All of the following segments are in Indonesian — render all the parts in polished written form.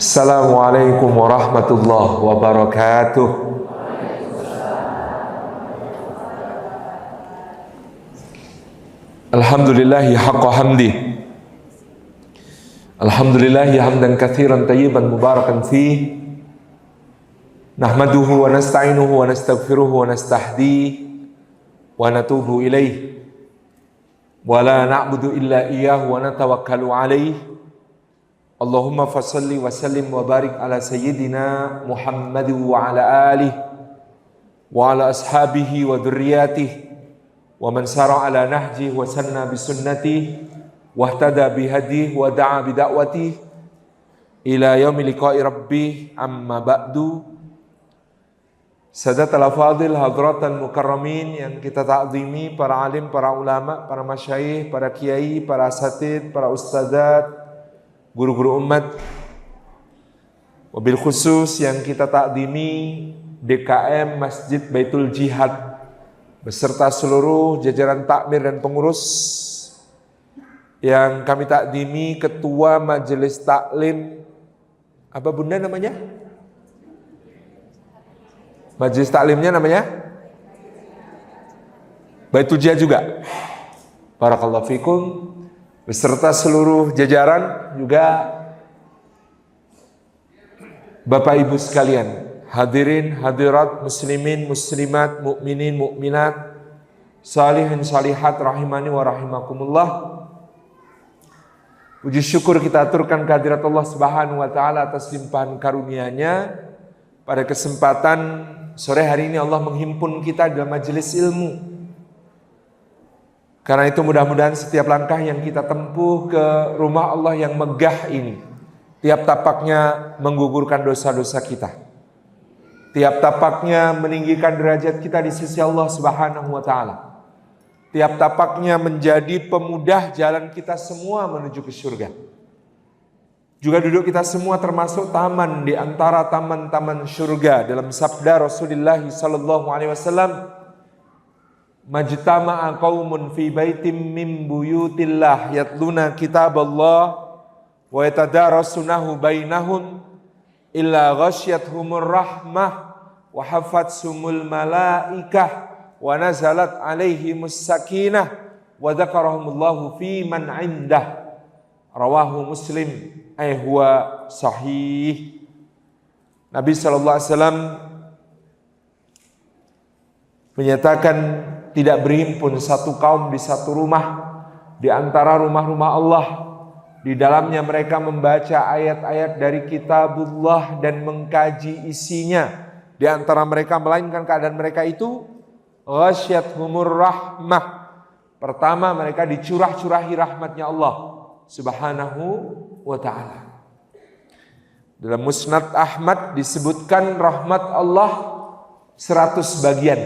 Assalamualaikum warahmatullahi wabarakatuh. Alhamdulillahi haqqa hamdi. Alhamdulillahi hamdan katsiran tayyiban mubarakan fih. Nahmaduhu wa nasta'inuhu wa nastaghfiruhu wa nastahdihi wa natubu ilaih. Wa la na'budu illa iyyahu wa natawakkalu alaih. Allahumma fasalli wa sallim wa barik ala sayyidina Muhammad wa ala alihi wa ala ashabihi wa dhurriyyatihi wa man sara ala nahjihi wa sanna bi sunnatihi wa ihtada bi hadihi wa da'a bi da'watihi ila yaumil liqa'i rabbih, amma ba'du. Sadatul afadil, hadratan mukarramin yang kita ta'zimi, para alim, para ulama, para masyayikh, para kiai, para asatid, para ustadzat, guru-guru umat, wabil khusus yang kita takdimi DKM Masjid Baitul Jihad beserta seluruh jajaran takmir dan pengurus, yang kami takdimi Ketua Majelis Taklim, apa bunda namanya? Majelis Taklimnya namanya? Baitul Jihad juga. Barakallahu fikum. Beserta seluruh jajaran, juga Bapak Ibu sekalian, hadirin hadirat, muslimin muslimat, mukminin mukminat, salihin salihat rahimani wa rahimakumullah. Puji syukur kita aturkan kehadirat Allah Subhanahu wa taala atas limpahan karunia-Nya. Pada kesempatan sore hari ini Allah menghimpun kita dalam majelis ilmu. Karena itu mudah-mudahan setiap langkah yang kita tempuh ke rumah Allah yang megah ini, tiap tapaknya menggugurkan dosa-dosa kita, tiap tapaknya meninggikan derajat kita di sisi Allah Subhanahu wa taala, tiap tapaknya menjadi pemudah jalan kita semua menuju ke surga. Juga duduk kita semua termasuk taman di antara taman-taman surga. Dalam sabda Rasulullah sallallahu alaihi wasallam, majtama'a qaumun fi baitim min buyutillah yatluna kitaballah wa yatadarasunahu bainahum illa ghasyyathumur rahmah wa hafatsumul malaikah wa nazalat alaihimus sakinah wa dzakarahumullahu fi man 'indah. Rawahu Muslim, huwa sahih. Nabi sallallahu alaihi wasallam menyatakan tidak berhimpun satu kaum di satu rumah di antara rumah-rumah Allah. Di dalamnya mereka membaca ayat-ayat dari kitabullah dan mengkaji isinya. Di antara mereka, melainkan keadaan mereka itu ghasyyathumur rahmah. Pertama, mereka dicurah-curahi rahmatnya Allah Subhanahu wa ta'ala. Dalam Musnad Ahmad disebutkan rahmat Allah 100 bagian.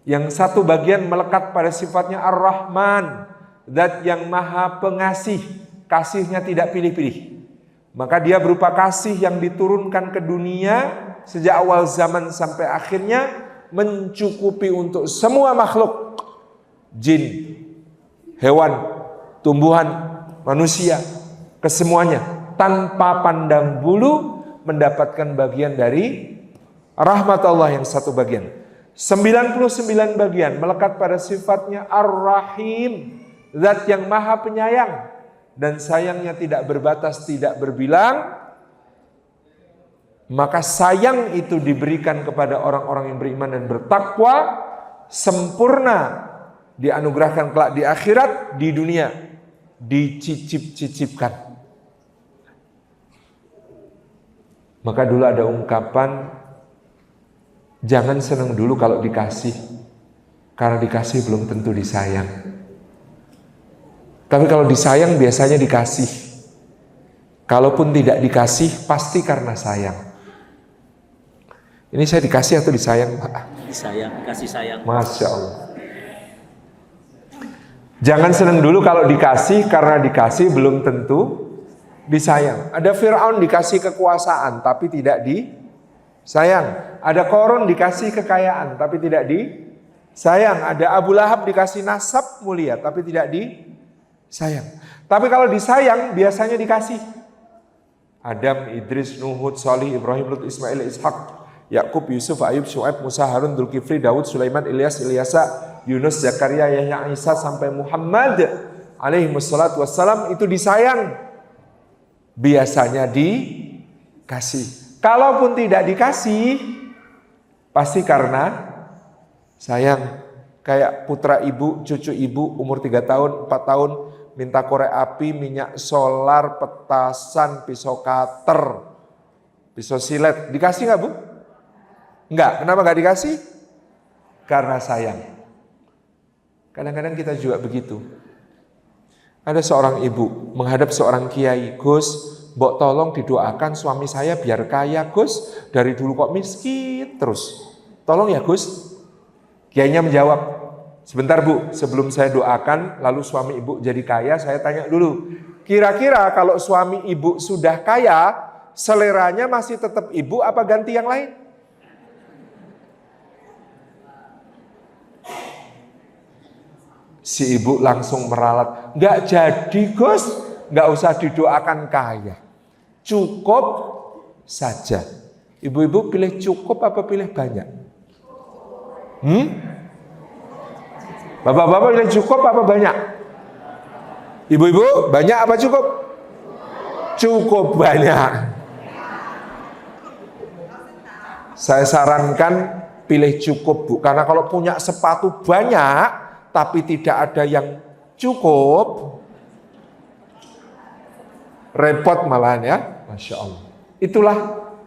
Yang satu bagian melekat pada sifatnya Ar-Rahman, Zat yang maha pengasih, kasihnya tidak pilih-pilih. Maka dia berupa kasih yang diturunkan ke dunia sejak awal zaman sampai akhirnya, mencukupi untuk semua makhluk, jin, hewan, tumbuhan, manusia, kesemuanya, tanpa pandang bulu mendapatkan bagian dari rahmat Allah yang satu bagian. 99 bagian melekat pada sifatnya Ar-Rahim, Zat yang maha penyayang, dan sayangnya tidak berbatas, tidak berbilang. Maka sayang itu diberikan kepada orang-orang yang beriman dan bertakwa, sempurna dianugerahkan kelak di akhirat, di dunia dicicip-cicipkan. Maka dulu ada ungkapan, jangan senang dulu kalau dikasih, karena dikasih belum tentu disayang. Tapi kalau disayang biasanya dikasih. Kalaupun tidak dikasih, pasti karena sayang. Ini saya dikasih atau disayang, Pak? Disayang, kasih sayang. Masya Allah. Jangan senang dulu kalau dikasih, karena dikasih belum tentu disayang. Ada Fir'aun dikasih kekuasaan, tapi tidak disayang. Ada Qarun dikasih kekayaan, tapi tidak disayang. Ada Abu Lahab dikasih nasab mulia, tapi tidak disayang. Tapi kalau disayang, biasanya dikasih. Adam, Idris, Nuh, Hud, Salih, Ibrahim, Lut, Ismail, Ishak, Yakub, Yusuf, Ayub, Syuaib, Musa, Harun, Dzulkifli, Daud, Sulaiman, Ilyas, Ilyasa, Yunus, Zakaria, Yahya, Isa sampai Muhammad alaihi wassalatu wassalam itu disayang. Biasanya dikasih. Kalaupun tidak dikasih, pasti karena sayang. Kayak putra ibu, cucu ibu umur 3 tahun, 4 tahun minta korek api, minyak solar, petasan, pisau cutter, pisau silet. Dikasih nggak, Bu? Enggak. Kenapa nggak dikasih? Karena sayang. Kadang-kadang kita juga begitu. Ada seorang ibu menghadap seorang kiai, Gus, mbok tolong didoakan suami saya biar kaya, Gus. Dari dulu kok miskin terus. Tolong ya, Gus. Kiainya menjawab, sebentar Bu, sebelum saya doakan lalu suami ibu jadi kaya, saya tanya dulu. Kira-kira kalau suami ibu sudah kaya, seleranya masih tetap ibu apa ganti yang lain? Si ibu langsung meralat, nggak jadi Gus, nggak usah didoakan kaya. Cukup saja. Ibu-ibu pilih cukup apa pilih banyak? Bapak-bapak pilih cukup apa banyak? Ibu-ibu banyak apa cukup? Cukup banyak. Saya sarankan pilih cukup, Bu, karena kalau punya sepatu banyak tapi tidak ada yang cukup, repot malahan ya. Masya Allah. Itulah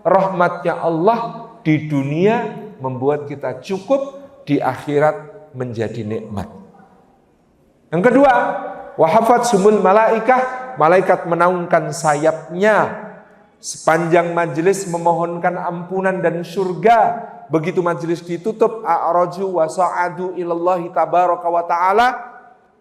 rahmatnya Allah di dunia membuat kita cukup, di akhirat menjadi nikmat. Yang kedua, wahafat sumul malaikah, malaikat menaungkan sayapnya sepanjang majelis memohonkan ampunan dan surga. Begitu majelis ditutup, a'raju wa sa'adu ilallahi tabaraka wa ta'ala,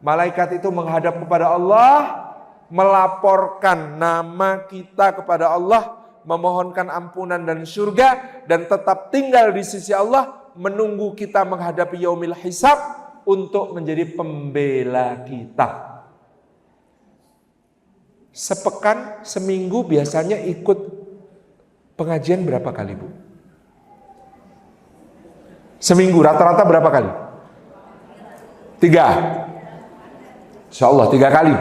malaikat itu menghadap kepada Allah, melaporkan nama kita kepada Allah, memohonkan ampunan dan surga, dan tetap tinggal di sisi Allah, menunggu kita menghadapi yaumil hisab untuk menjadi pembela kita. Sepekan, seminggu biasanya ikut pengajian berapa kali, Bu? Seminggu rata-rata berapa kali? 3. Insya Allah 3 kali.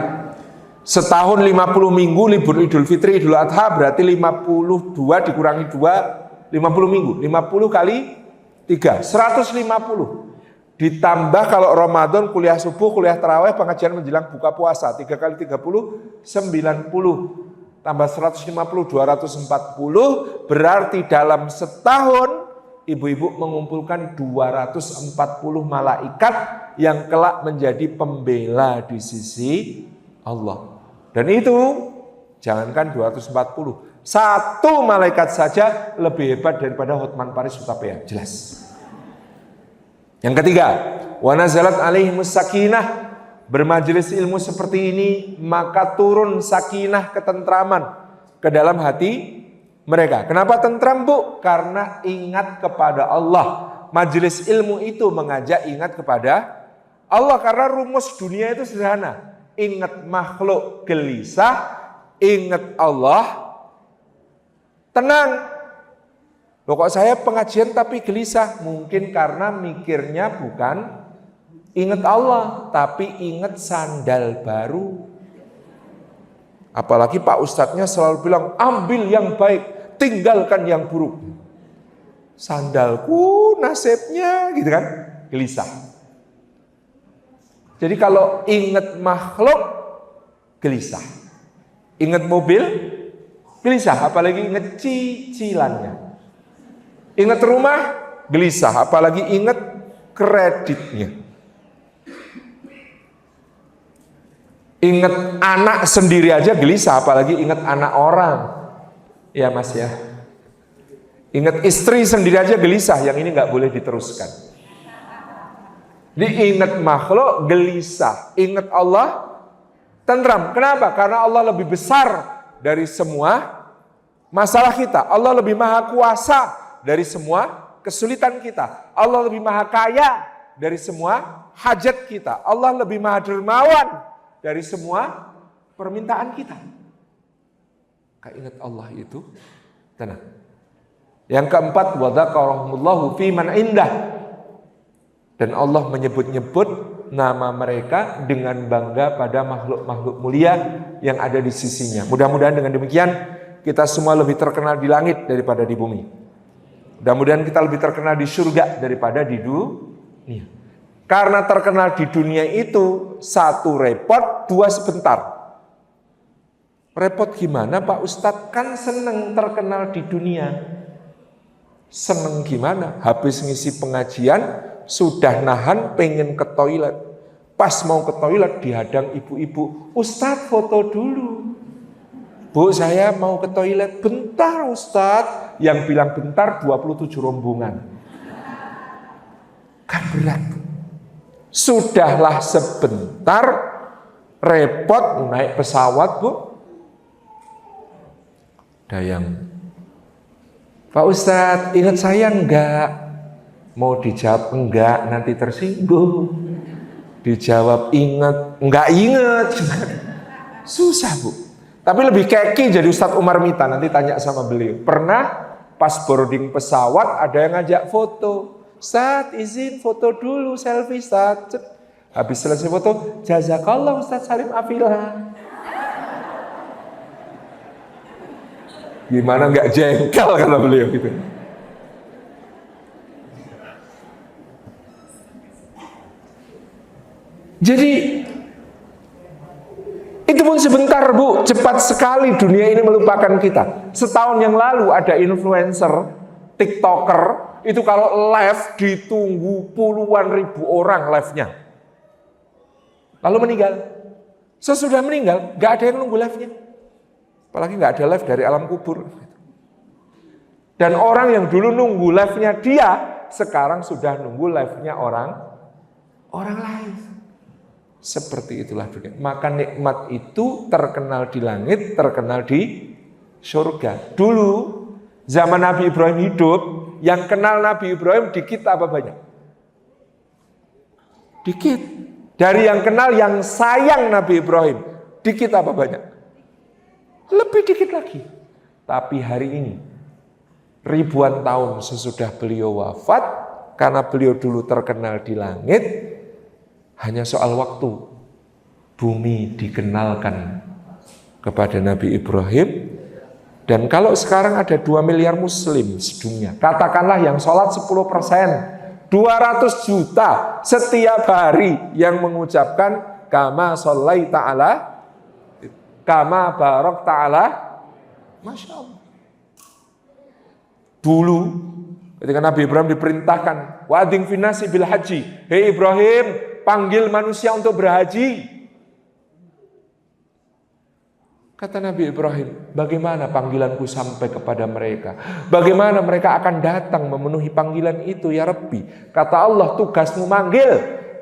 Setahun 50 minggu libur Idul Fitri, Idul Adha, berarti 52 dikurangi 2, 50 minggu. 50 kali 3, 150. Ditambah kalau Ramadan kuliah subuh, kuliah tarawih, pengajian menjelang buka puasa, 3 kali 30, 90. Tambah 150, 240, berarti dalam setahun ibu-ibu mengumpulkan 240 malaikat yang kelak menjadi pembela di sisi Allah. Dan itu jangankan 240, satu malaikat saja lebih hebat daripada Hotman Paris Hutapea, jelas. Yang ketiga, wa nazalat alaihimus sakinah, bermajelis ilmu seperti ini maka turun sakinah, ketentraman ke dalam hati mereka. Kenapa tentram, Bu? Karena ingat kepada Allah. Majelis ilmu itu mengajak ingat kepada Allah, karena rumus dunia itu sederhana. Ingat makhluk gelisah, ingat Allah tenang. Loh, kok saya pengajian tapi gelisah? Mungkin karena mikirnya bukan ingat Allah, tapi ingat sandal baru. Apalagi Pak Ustadznya selalu bilang, ambil yang baik, tinggalkan yang buruk. Sandalku nasibnya, gitu kan, gelisah. Jadi kalau ingat makhluk, gelisah. Ingat mobil, gelisah, apalagi ingat cicilannya. Ingat rumah, gelisah, apalagi ingat kreditnya. Ingat anak sendiri aja gelisah, apalagi ingat anak orang. Ya Mas ya. Ingat istri sendiri aja gelisah, yang ini nggak boleh diteruskan. Diingat makhluk gelisah, ingat Allah tentram. Kenapa? Karena Allah lebih besar dari semua masalah kita. Allah lebih maha kuasa dari semua kesulitan kita. Allah lebih maha kaya dari semua hajat kita. Allah lebih maha dermawan dari semua permintaan kita. Maka ingat Allah itu tenang. Yang keempat, wa dzakarahumullahu fi man indah. Dan Allah menyebut-nyebut nama mereka dengan bangga pada makhluk-makhluk mulia yang ada di sisinya. Mudah-mudahan dengan demikian kita semua lebih terkenal di langit daripada di bumi. Mudah-mudahan kita lebih terkenal di surga daripada di dunia. Karena terkenal di dunia itu satu repot, dua sebentar. Repot gimana Pak Ustadz? Kan seneng terkenal di dunia. Seneng gimana? Habis ngisi pengajian, sudah nahan pengen ke toilet. Pas mau ke toilet dihadang ibu-ibu. Ustadz foto dulu. Bu, saya mau ke toilet. Bentar Ustadz. Yang bilang bentar 27 rombongan. Kan berat. Sudahlah sebentar, repot naik pesawat Bu. Dayang. Pak Ustadz, ingat saya enggak? Mau dijawab enggak, nanti tersinggung. Dijawab ingat, enggak ingat. Susah Bu. Tapi lebih keki jadi Ustadz Umar Mita, nanti tanya sama beliau. Pernah pas boarding pesawat ada yang ngajak foto. Ustadz izin foto dulu, selfie Ustadz. Habis selesai foto, jazakallah Ustadz Salim Afila. Gimana nggak jengkel kata beliau gitu. Jadi itu pun sebentar Bu, cepat sekali dunia ini melupakan kita. Setahun yang lalu ada influencer, TikToker, itu kalau live ditunggu puluhan ribu orang live-nya. Lalu meninggal. Sesudah meninggal, nggak ada yang nunggu live-nya. Apalagi nggak ada live dari alam kubur. Dan orang yang dulu nunggu live-nya dia, sekarang sudah nunggu live-nya orang lain. Seperti itulah dunia. Maka nikmat itu terkenal di langit, terkenal di surga. Dulu, zaman Nabi Ibrahim hidup, yang kenal Nabi Ibrahim dikit apa banyak? Dikit. Dari yang kenal, yang sayang Nabi Ibrahim, dikit apa banyak? Lebih dikit lagi. Tapi hari ini, ribuan tahun sesudah beliau wafat, karena beliau dulu terkenal di langit, hanya soal waktu bumi dikenalkan kepada Nabi Ibrahim. Dan kalau sekarang ada 2 miliar muslim sedunia, katakanlah yang sholat 10%, 200 juta setiap hari yang mengucapkan kama sholai ta'ala, kama barok ta'ala, Masya Allah. Dulu ketika Nabi Ibrahim diperintahkan, wa'adhin finnasi bil haji, hei Ibrahim, panggil manusia untuk berhaji. Kata Nabi Ibrahim, bagaimana panggilanku sampai kepada mereka? Bagaimana mereka akan datang memenuhi panggilan itu ya Rabbi? Kata Allah, tugasmu manggil,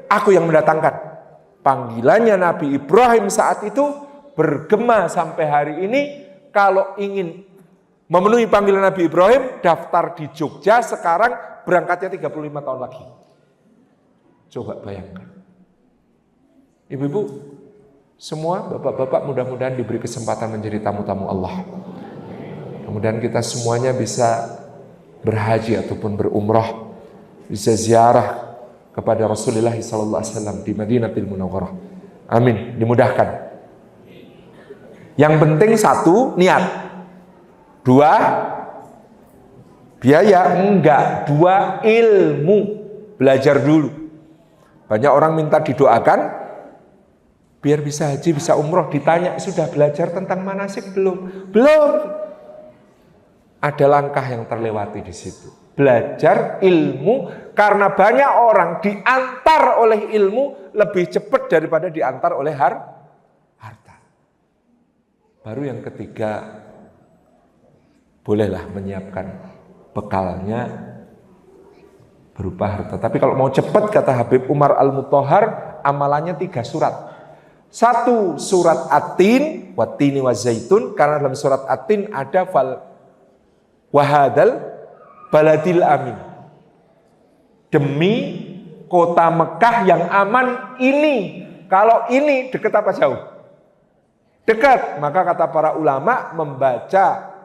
aku yang mendatangkan. Panggilannya Nabi Ibrahim saat itu bergema sampai hari ini. Kalau ingin memenuhi panggilan Nabi Ibrahim, daftar di Jogja, sekarang berangkatnya 35 tahun lagi. Coba bayangkan. Ibu-ibu, semua bapak-bapak mudah-mudahan diberi kesempatan menjadi tamu-tamu Allah. Kemudian kita semuanya bisa berhaji ataupun berumrah, bisa ziarah kepada Rasulullah SAW di Madinatul Munawwarah. Amin, dimudahkan. Yang penting satu, niat. Dua, biaya enggak. Dua, ilmu. Belajar dulu. Banyak orang minta didoakan biar bisa haji, bisa umroh. Ditanya, sudah belajar tentang manasik belum? Belum. Ada langkah yang terlewati di situ. Belajar ilmu, karena banyak orang diantar oleh ilmu lebih cepat daripada diantar oleh harta. Baru yang ketiga, bolehlah menyiapkan bekalnya berupa harta. Tapi kalau mau cepat, kata Habib Umar Al-Mutahhar, amalannya 3 surat. 1 surat At-Tin, Wat-Tini Wazaitun, karena dalam surat At-Tin ada wahadal baladil amin. Demi kota Mekah yang aman ini. Kalau ini dekat apa jauh? Dekat, maka kata para ulama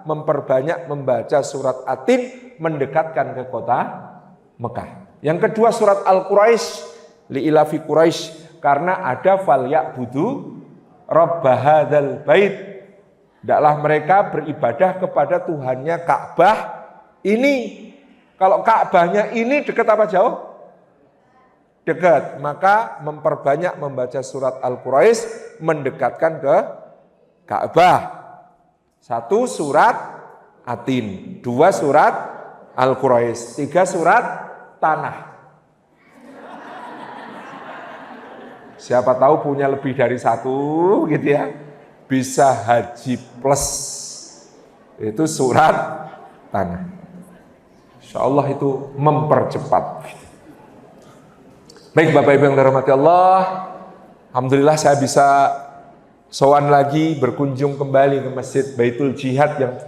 memperbanyak membaca surat Atin mendekatkan ke kota Mekah. Yang kedua surat Al-Quraisy, li'ilafi Quraisy, karena ada falyabudu rabb hadzal bait. Hendaklah mereka beribadah kepada Tuhannya Ka'bah ini. Kalau Ka'bahnya ini dekat apa jauh? Dekat, maka memperbanyak membaca surat Al-Quraisy mendekatkan ke Ka'bah. 1 surat Atin, 2 surat Al-Quraisy, 3 surat Tanah. Siapa tahu punya lebih dari 1 gitu ya, bisa haji plus. Itu surat Tanah. Insya Allah itu mempercepat. Baik Bapak Ibu yang dirahmati Allah, alhamdulillah saya bisa sowan lagi, berkunjung kembali ke Masjid Baitul Jihad yang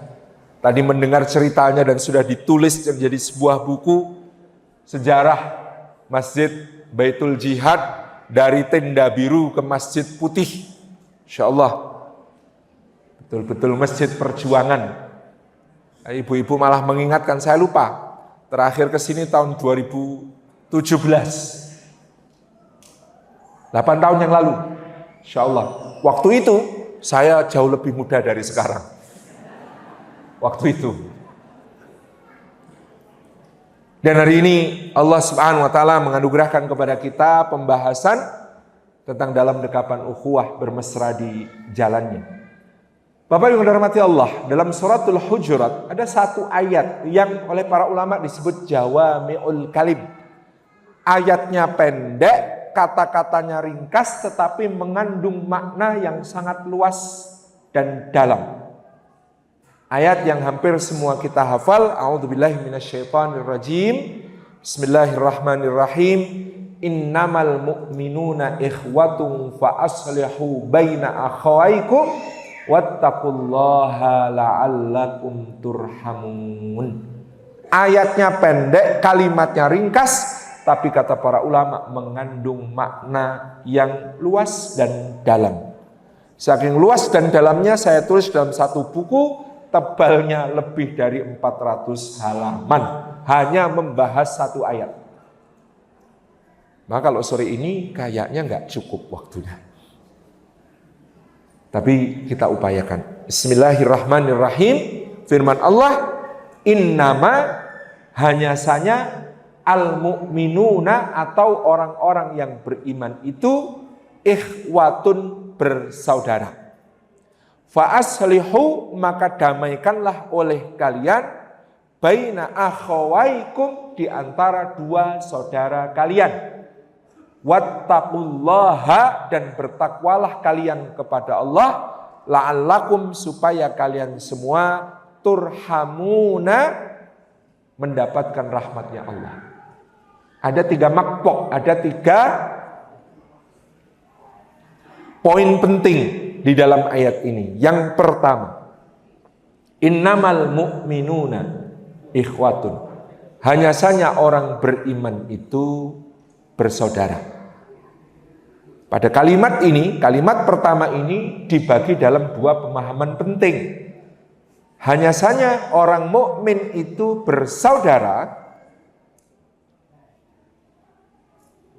tadi mendengar ceritanya dan sudah ditulis menjadi sebuah buku sejarah Masjid Baitul Jihad dari tenda biru ke Masjid Putih. Insya Allah betul-betul masjid perjuangan. Ibu-ibu malah mengingatkan, saya lupa terakhir ke sini tahun 2017, 8 tahun yang lalu. Insya Allah waktu itu saya jauh lebih muda dari sekarang. Waktu itu. Dan hari ini Allah Subhanahu wa taala menganugerahkan kepada kita pembahasan tentang dalam dekapan ukhuwah bermesra di jalannya. Bapak yang dirahmati Allah, dalam suratul Hujurat ada 1 ayat yang oleh para ulama disebut jawami'ul kalim. Ayatnya pendek, kata-katanya ringkas tetapi mengandung makna yang sangat luas dan dalam. Ayat yang hampir semua kita hafal, a'udzubillahi minasyaitonirrajim. Bismillahirrahmanirrahim. Innamal mu'minuna ikhwatun fa aslihu baina akhawaykum wattaqullaha la'allakum turhamun. Ayatnya pendek, kalimatnya ringkas, tapi kata para ulama mengandung makna yang luas dan dalam. Saking luas dan dalamnya saya tulis dalam 1 buku, tebalnya lebih dari 400 halaman, hanya membahas 1 ayat. Maka kalau sore ini kayaknya nggak cukup waktunya. Tapi kita upayakan. Bismillahirrahmanirrahim. Firman Allah, innama, hanya saja al-mu'minuna atau orang-orang yang beriman itu ikhwatun, bersaudara. Fa aslihu, maka damaikanlah oleh kalian baina akhawaikum, di antara 2 saudara kalian. Wattaqullaha, dan bertakwalah kalian kepada Allah, la'allakum, supaya kalian semua turhamuna, mendapatkan rahmatnya Allah. Ada 3 makpok, ada 3 poin penting di dalam ayat ini. Yang pertama, innamal mu'minuna ikhwatun, hanya saja orang beriman itu bersaudara. Pada kalimat ini, kalimat pertama ini dibagi dalam 2 pemahaman penting. Hanya saja orang mukmin itu bersaudara,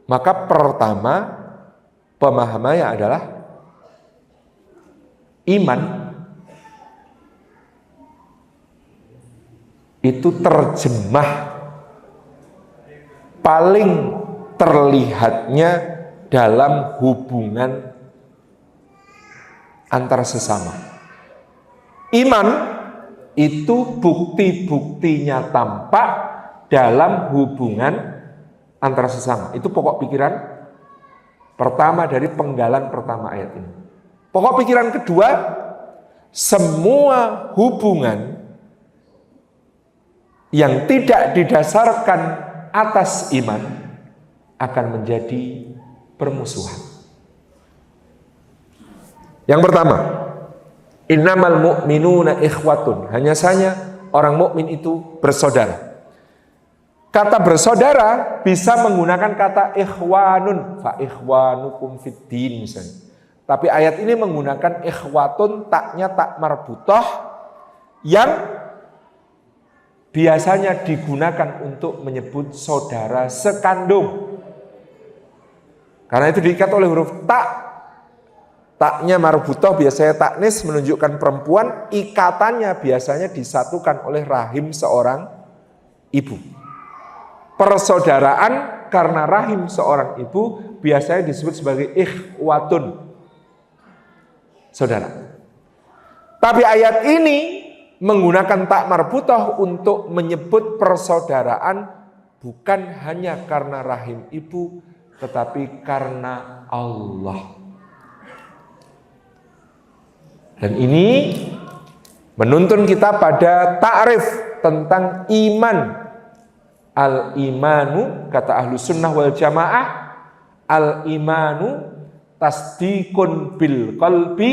maka pertama pemahamannya adalah iman itu terjemah paling terlihatnya dalam hubungan antar sesama. Iman itu bukti-buktinya tampak dalam hubungan antar sesama. Itu pokok pikiran pertama dari penggalan pertama ayat ini. Pokok pikiran kedua, semua hubungan yang tidak didasarkan atas iman akan menjadi permusuhan. Yang pertama, innamal mu'minuna ikhwatun, hanya saja orang mukmin itu bersaudara. Kata bersaudara bisa menggunakan kata ikhwanun, fa ikhwanukum fiddin misalnya. Tapi ayat ini menggunakan ikhwatun, taknya tak marbutoh, yang biasanya digunakan untuk menyebut saudara sekandung. Karena itu diikat oleh huruf tak. Taknya marbutoh biasanya taknis menunjukkan perempuan, ikatannya biasanya disatukan oleh rahim seorang ibu. Persaudaraan karena rahim seorang ibu biasanya disebut sebagai ikhwatun, saudara. Tapi ayat ini menggunakan tak marbutoh untuk menyebut persaudaraan bukan hanya karena rahim ibu, tetapi karena Allah. Dan ini menuntun kita pada ta'rif tentang iman. Al-imanu, kata ahlu sunnah wal jamaah, al-imanu tasdikun bil qalbi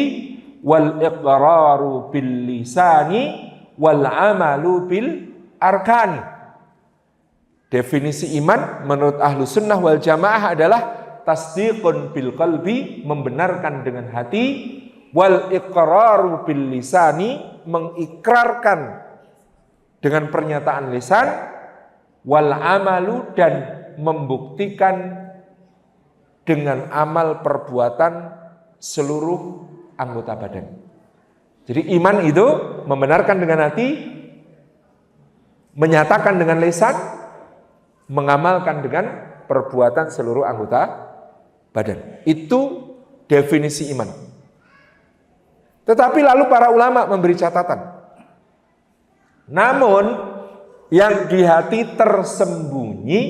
wal iqraru bil lisani wal amalu bil arkan. Definisi iman menurut ahlu sunnah wal jamaah adalah tasdikun bil qalbi, membenarkan dengan hati, wal iqraru bil lisani, mengikrarkan dengan pernyataan lisan, wal amalu, dan membuktikan dengan amal perbuatan seluruh anggota badan. Jadi iman itu membenarkan dengan hati, menyatakan dengan lisan, mengamalkan dengan perbuatan seluruh anggota badan. Itu definisi iman. Tetapi lalu para ulama memberi catatan. Namun yang di hati tersembunyi,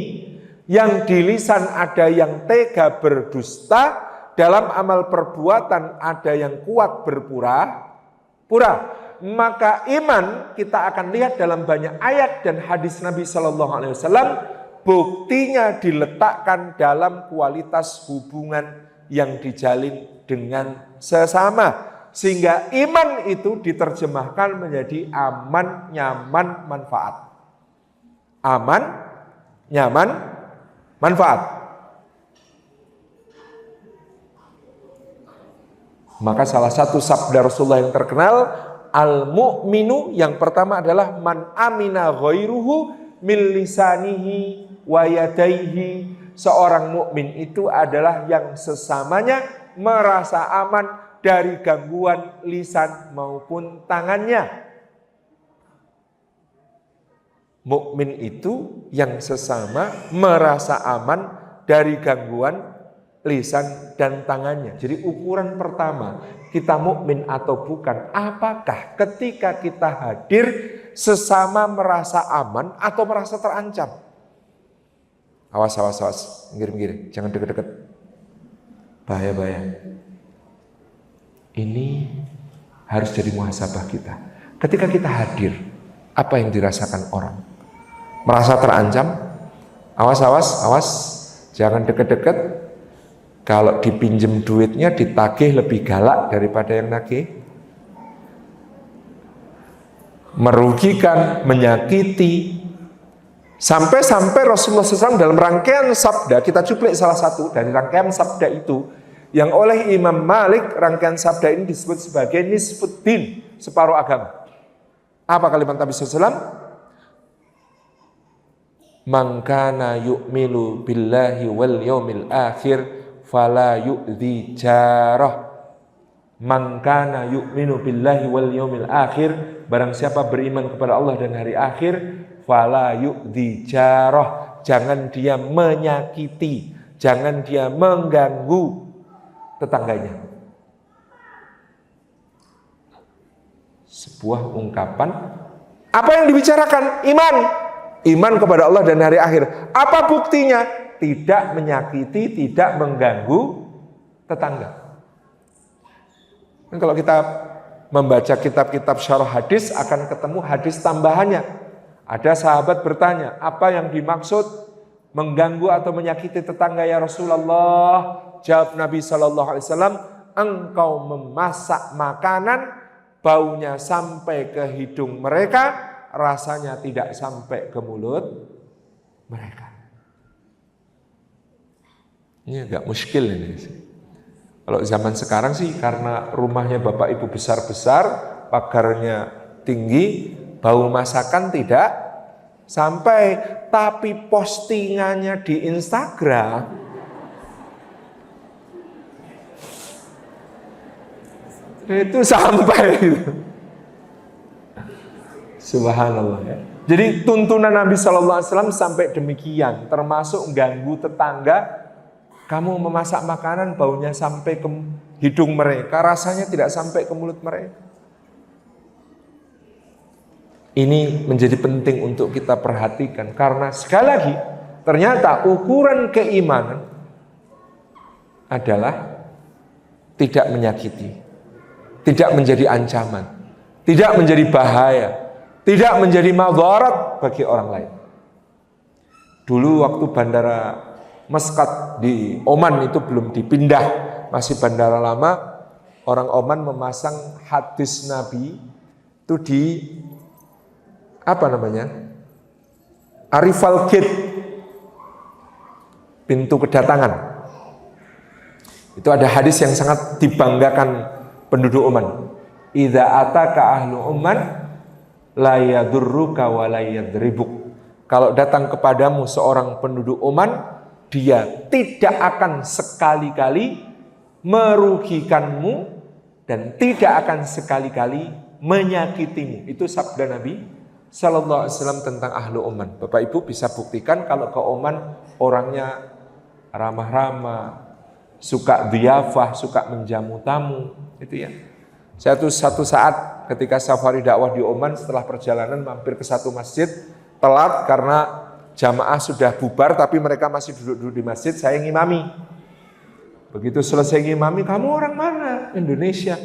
yang di lisan ada yang tega berdusta, dalam amal perbuatan ada yang kuat berpura-pura. Maka iman kita akan lihat dalam banyak ayat dan hadis Nabi Shallallahu Alaihi Wasallam, buktinya diletakkan dalam kualitas hubungan yang dijalin dengan sesama. Sehingga iman itu diterjemahkan menjadi aman, nyaman, manfaat. Aman, nyaman, manfaat. Maka salah satu sabda Rasulullah yang terkenal, al-mu'minu, yang pertama adalah man amina ghairuhu min lisanihi wa yadaihi. Seorang mukmin itu adalah yang sesamanya merasa aman dari gangguan lisan maupun tangannya. Mukmin itu yang sesama merasa aman dari gangguan lisan dan tangannya. Jadi ukuran pertama, kita mukmin atau bukan, apakah ketika kita hadir sesama merasa aman atau merasa terancam? Awas, minggir, jangan deket-deket. Bahaya. Ini harus jadi muhasabah kita. Ketika kita hadir, apa yang dirasakan orang? Merasa terancam? Awas, jangan deket-deket. Kalau dipinjem duitnya ditagih lebih galak daripada yang nagih. Merugikan, menyakiti. Sampai Rasulullah SAW dalam rangkaian sabda, kita cuplik salah satu dari rangkaian sabda itu, yang oleh Imam Malik, rangkaian sabda ini disebut sebagai nisfuddin, separuh agama. Apa kalimat Nabi SAW? Man kana yu'minu billahi wal yaumil akhir fala yu'dhi jarah. Man kana yu'minu billahi wal yaumil akhir, barang siapa beriman kepada Allah dan hari akhir, fala yu'dhi jarah, jangan dia menyakiti, jangan dia mengganggu tetangganya. Sebuah ungkapan, apa yang dibicarakan? Iman kepada Allah dan hari akhir. Apa buktinya? Tidak menyakiti, tidak mengganggu tetangga. Dan kalau kita membaca kitab-kitab syarah hadis, akan ketemu hadis tambahannya. Ada sahabat bertanya, apa yang dimaksud mengganggu atau menyakiti tetangga ya Rasulullah? Jawab Nabi SAW, engkau memasak makanan, baunya sampai ke hidung mereka, rasanya tidak sampai ke mulut mereka. Ini agak muskil ini. Kalau zaman sekarang sih karena rumahnya bapak ibu besar-besar, pagarnya tinggi, bau masakan tidak sampai, tapi postingannya di Instagram itu sampai gitu. Subhanallah ya. Jadi tuntunan Nabi SAW sampai demikian, termasuk ganggu tetangga. Kamu memasak makanan baunya sampai ke hidung mereka, rasanya tidak sampai ke mulut mereka. Ini menjadi penting untuk kita perhatikan, karena sekali lagi ternyata ukuran keimanan adalah tidak menyakiti, tidak menjadi ancaman, tidak menjadi bahaya, tidak menjadi madarat bagi orang lain. Dulu waktu bandara Muscat di Oman itu belum dipindah, masih bandara lama, orang Oman memasang hadis Nabi itu di Arrival Gate, pintu kedatangan. Itu ada hadis yang sangat dibanggakan penduduk Oman. Idza ataka ahlu Oman la yadurruka wa la yadribuk. Kalau datang kepadamu seorang penduduk Oman, dia tidak akan sekali-kali merugikanmu dan tidak akan sekali-kali menyakitimu. Itu sabda Nabi Sallallahu Alaihi Wasallam tentang ahlu Oman. Bapak Ibu bisa buktikan kalau ke Oman orangnya ramah-ramah, suka dhiyafah, suka menjamu tamu, itu ya. Saya tuh satu saat ketika safari dakwah di Oman, setelah perjalanan mampir ke satu masjid, telat karena jamaah sudah bubar tapi mereka masih duduk-duduk di masjid, saya ngimami. Begitu selesai ngimami, kamu orang mana? Indonesia.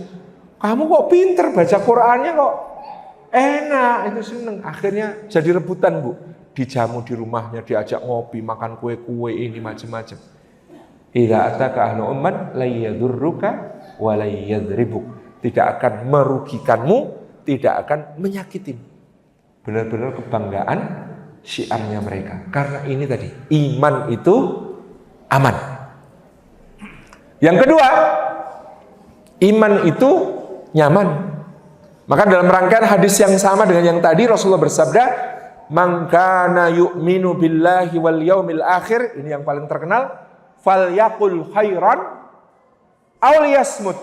Kamu kok pinter baca Qur'annya kok enak, itu seneng. Akhirnya jadi rebutan Bu, dijamu di rumahnya, diajak ngopi, makan kue-kue ini macam-macam. Idza ataka ahlu umman la yadurruka wa la yadribuk. Tidak akan merugikanmu, tidak akan menyakitimu. Benar-benar kebanggaan syiarnya mereka. Karena ini tadi, iman itu aman. Yang kedua, iman itu nyaman. Maka dalam rangkaian hadis yang sama dengan yang tadi, Rasulullah bersabda, "Man kana yu'minu billahi wal yaumil akhir," ini yang paling terkenal, "falyaqul khairan aw liyasmut."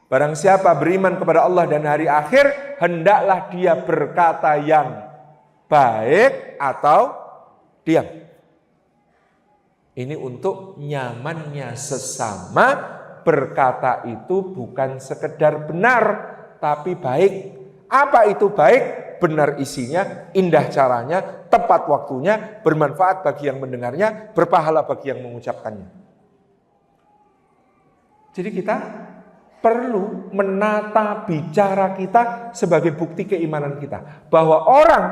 Barang siapa beriman kepada Allah dan hari akhir, hendaklah dia berkata yang baik atau diam. Ini untuk nyamannya sesama, berkata itu bukan sekedar benar, tapi baik. Apa itu baik? Benar isinya, indah caranya, tepat waktunya, bermanfaat bagi yang mendengarnya, berpahala bagi yang mengucapkannya. Jadi kita perlu menata bicara kita sebagai bukti keimanan kita. Bahwa orang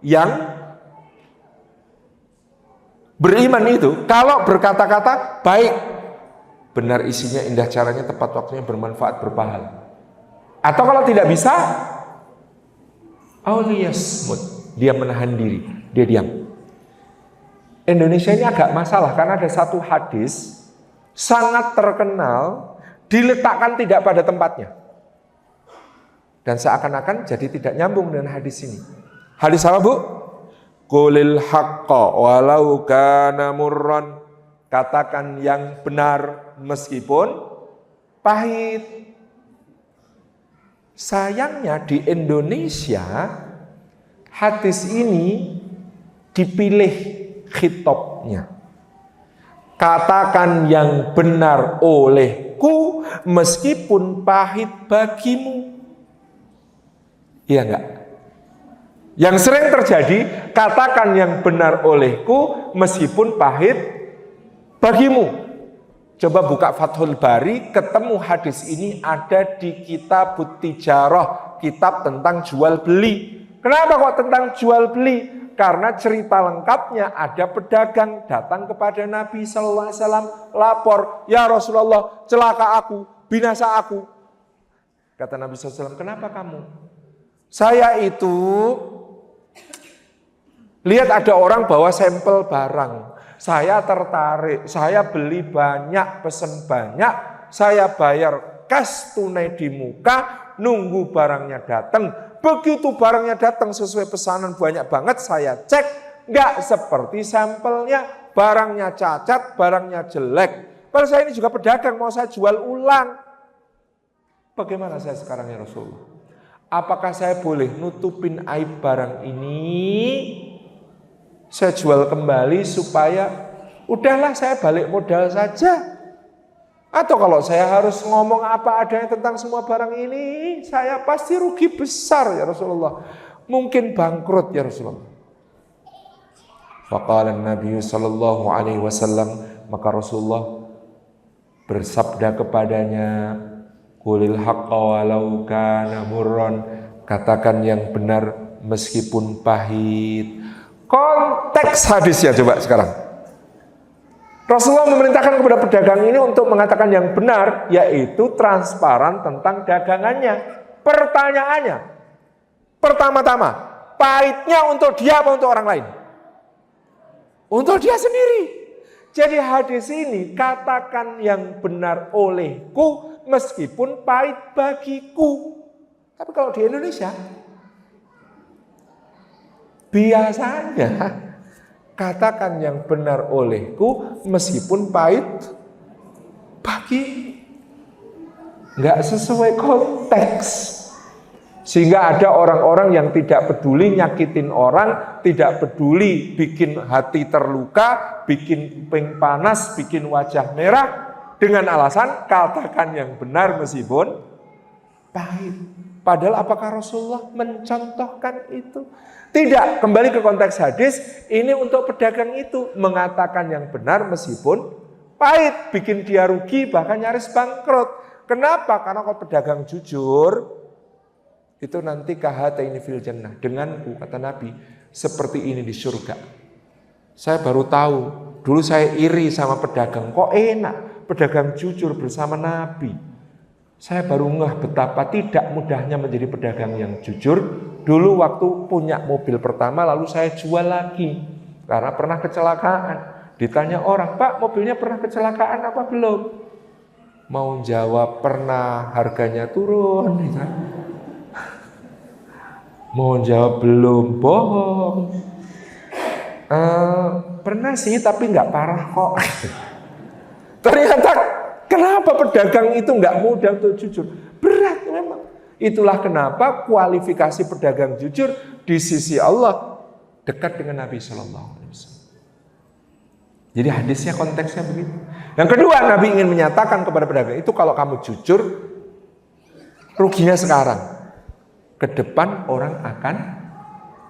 yang beriman itu kalau berkata-kata baik, benar isinya, indah caranya, tepat waktunya, bermanfaat, berpahala. Atau kalau tidak bisa, auliyasmut, dia menahan diri, dia diam. Indonesia ini agak masalah karena ada satu hadis sangat terkenal, diletakkan tidak pada tempatnya. Dan seakan-akan jadi tidak nyambung dengan hadis ini. Hadis apa Bu? Qulil haqqa walau kana murran. Katakan yang benar meskipun pahit. Sayangnya di Indonesia hadis ini dipilih khitabnya. Katakan yang benar olehku meskipun pahit bagimu. Iya enggak? Yang sering terjadi, katakan yang benar olehku meskipun pahit bagimu. Coba buka Fathul Bari, ketemu hadis ini ada di Kitabut Tijarah, kitab tentang jual beli. Kenapa kok tentang jual beli? Karena cerita lengkapnya ada pedagang datang kepada Nabi SAW, lapor, "Ya Rasulullah, celaka aku, binasa aku." Kata Nabi SAW, "Kenapa kamu?" "Saya itu lihat ada orang bawa sampel barang. Saya tertarik, saya beli banyak, pesen banyak, saya bayar cash tunai di muka, nunggu barangnya datang. Begitu barangnya datang sesuai pesanan banyak banget, saya cek, nggak seperti sampelnya, barangnya cacat, barangnya jelek. Kalau saya ini juga pedagang, mau saya jual ulang. Bagaimana saya sekarang ya Rasulullah? Apakah saya boleh nutupin aib barang ini? Saya jual kembali supaya udahlah saya balik modal saja. Atau kalau saya harus ngomong apa adanya tentang semua barang ini, saya pasti rugi besar ya Rasulullah. Mungkin bangkrut ya Rasulullah. Faqala Nabi sallallahu alaihi wasallam, maka Rasulullah bersabda kepadanya, qulil haqqa walau kana murran, katakan yang benar meskipun pahit. Konteks hadisnya coba sekarang. Rasulullah memerintahkan kepada pedagang ini untuk mengatakan yang benar, yaitu transparan tentang dagangannya. Pertanyaannya, pertama-tama, pahitnya untuk dia apa untuk orang lain? Untuk dia sendiri. Jadi hadis ini, katakan yang benar olehku meskipun pahit bagiku. Tapi kalau di Indonesia, biasanya katakan yang benar olehku meskipun pahit bagi, nggak sesuai konteks. Sehingga ada orang-orang yang tidak peduli nyakitin orang, tidak peduli bikin hati terluka, bikin kuping panas, bikin wajah merah, dengan alasan katakan yang benar meskipun pahit. Padahal apakah Rasulullah mencontohkan itu? Tidak, kembali ke konteks hadis, ini untuk pedagang itu mengatakan yang benar meskipun pahit, bikin dia rugi bahkan nyaris bangkrut. Kenapa? Karena kalau pedagang jujur, itu nanti kahataini fil jannah, denganku kata Nabi seperti ini di surga. Saya baru tahu, dulu saya iri sama pedagang, kok enak pedagang jujur bersama Nabi. Saya baru ngeh betapa tidak mudahnya menjadi pedagang yang jujur. Dulu waktu punya mobil pertama lalu saya jual lagi karena pernah kecelakaan. Ditanya orang, Pak mobilnya pernah kecelakaan apa belum? Mau jawab pernah, harganya turun. Mau jawab belum, bohong. Pernah sih tapi nggak parah kok. Ternyata kenapa pedagang itu nggak mudah untuk jujur? Berat memang. Itulah kenapa kualifikasi pedagang jujur di sisi Allah dekat dengan Nabi Sallallahu Alaihi Wasallam. Jadi hadisnya konteksnya begitu. Yang kedua, Nabi ingin menyatakan kepada pedagang itu kalau kamu jujur, ruginya sekarang. Ke depan orang akan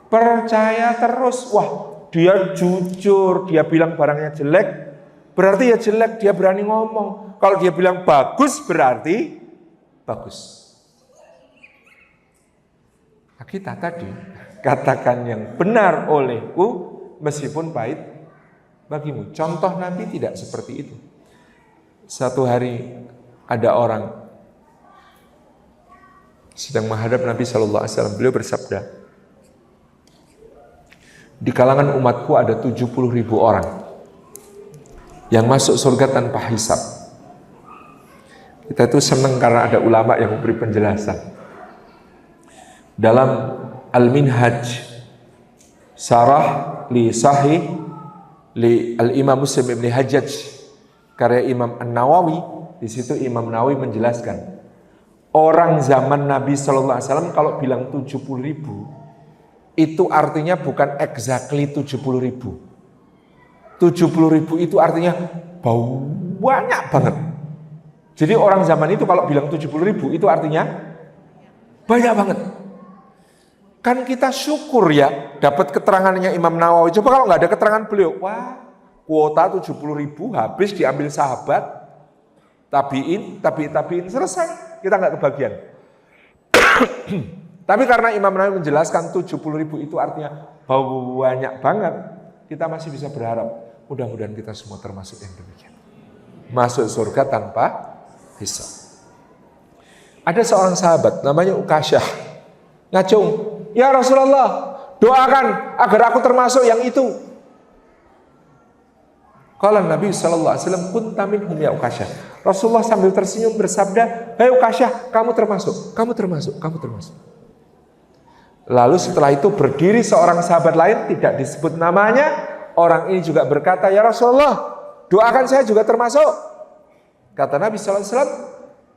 percaya terus. Wah, dia jujur, dia bilang barangnya jelek, berarti ya jelek, dia berani ngomong. Kalau dia bilang bagus, berarti bagus. Nah, kita tadi katakan yang benar olehku meskipun pahit bagimu. Contoh Nabi tidak seperti itu. Satu hari ada orang sedang menghadap Nabi Shallallahu Alaihi Wasallam. Beliau bersabda, di kalangan umatku ada 70.000 orang yang masuk surga tanpa hisab. Kita itu senang karena ada ulama yang memberi penjelasan. Dalam Al-Minhaj Sarah li Sahih li Al-Imam Muslim Ibn Hajjaj karya Imam An-Nawawi, di situ Imam Nawawi menjelaskan orang zaman Nabi Sallallahu Alaihi Wasallam kalau bilang 70.000 itu artinya bukan exactly 70.000. 70.000 itu artinya banyak banget. Jadi orang zaman itu kalau bilang 70.000 itu artinya banyak banget. Kan kita syukur ya dapat keterangannya Imam Nawawi. Coba kalau nggak ada keterangan beliau, wah kuota 70.000 habis diambil sahabat, tabiin, selesai. Kita nggak kebagian. Tapi karena Imam Nawawi menjelaskan 70.000 itu artinya banyak banget, kita masih bisa berharap mudah-mudahan kita semua termasuk yang demikian. Masuk surga tanpa hisab. Ada seorang sahabat namanya Ukasyah ngacung, ya Rasulullah doakan agar aku termasuk yang itu. Qala Nabi sallallahu alaihi wasallam kunta minhum ya Ukasyah. Rasulullah sambil tersenyum bersabda, "Hai Ukasyah, kamu termasuk, kamu termasuk, kamu termasuk." Lalu setelah itu berdiri seorang sahabat lain, tidak disebut namanya. Orang ini juga berkata, "Ya Rasulullah, doakan saya juga termasuk." Kata Nabi sallallahu alaihi wasallam,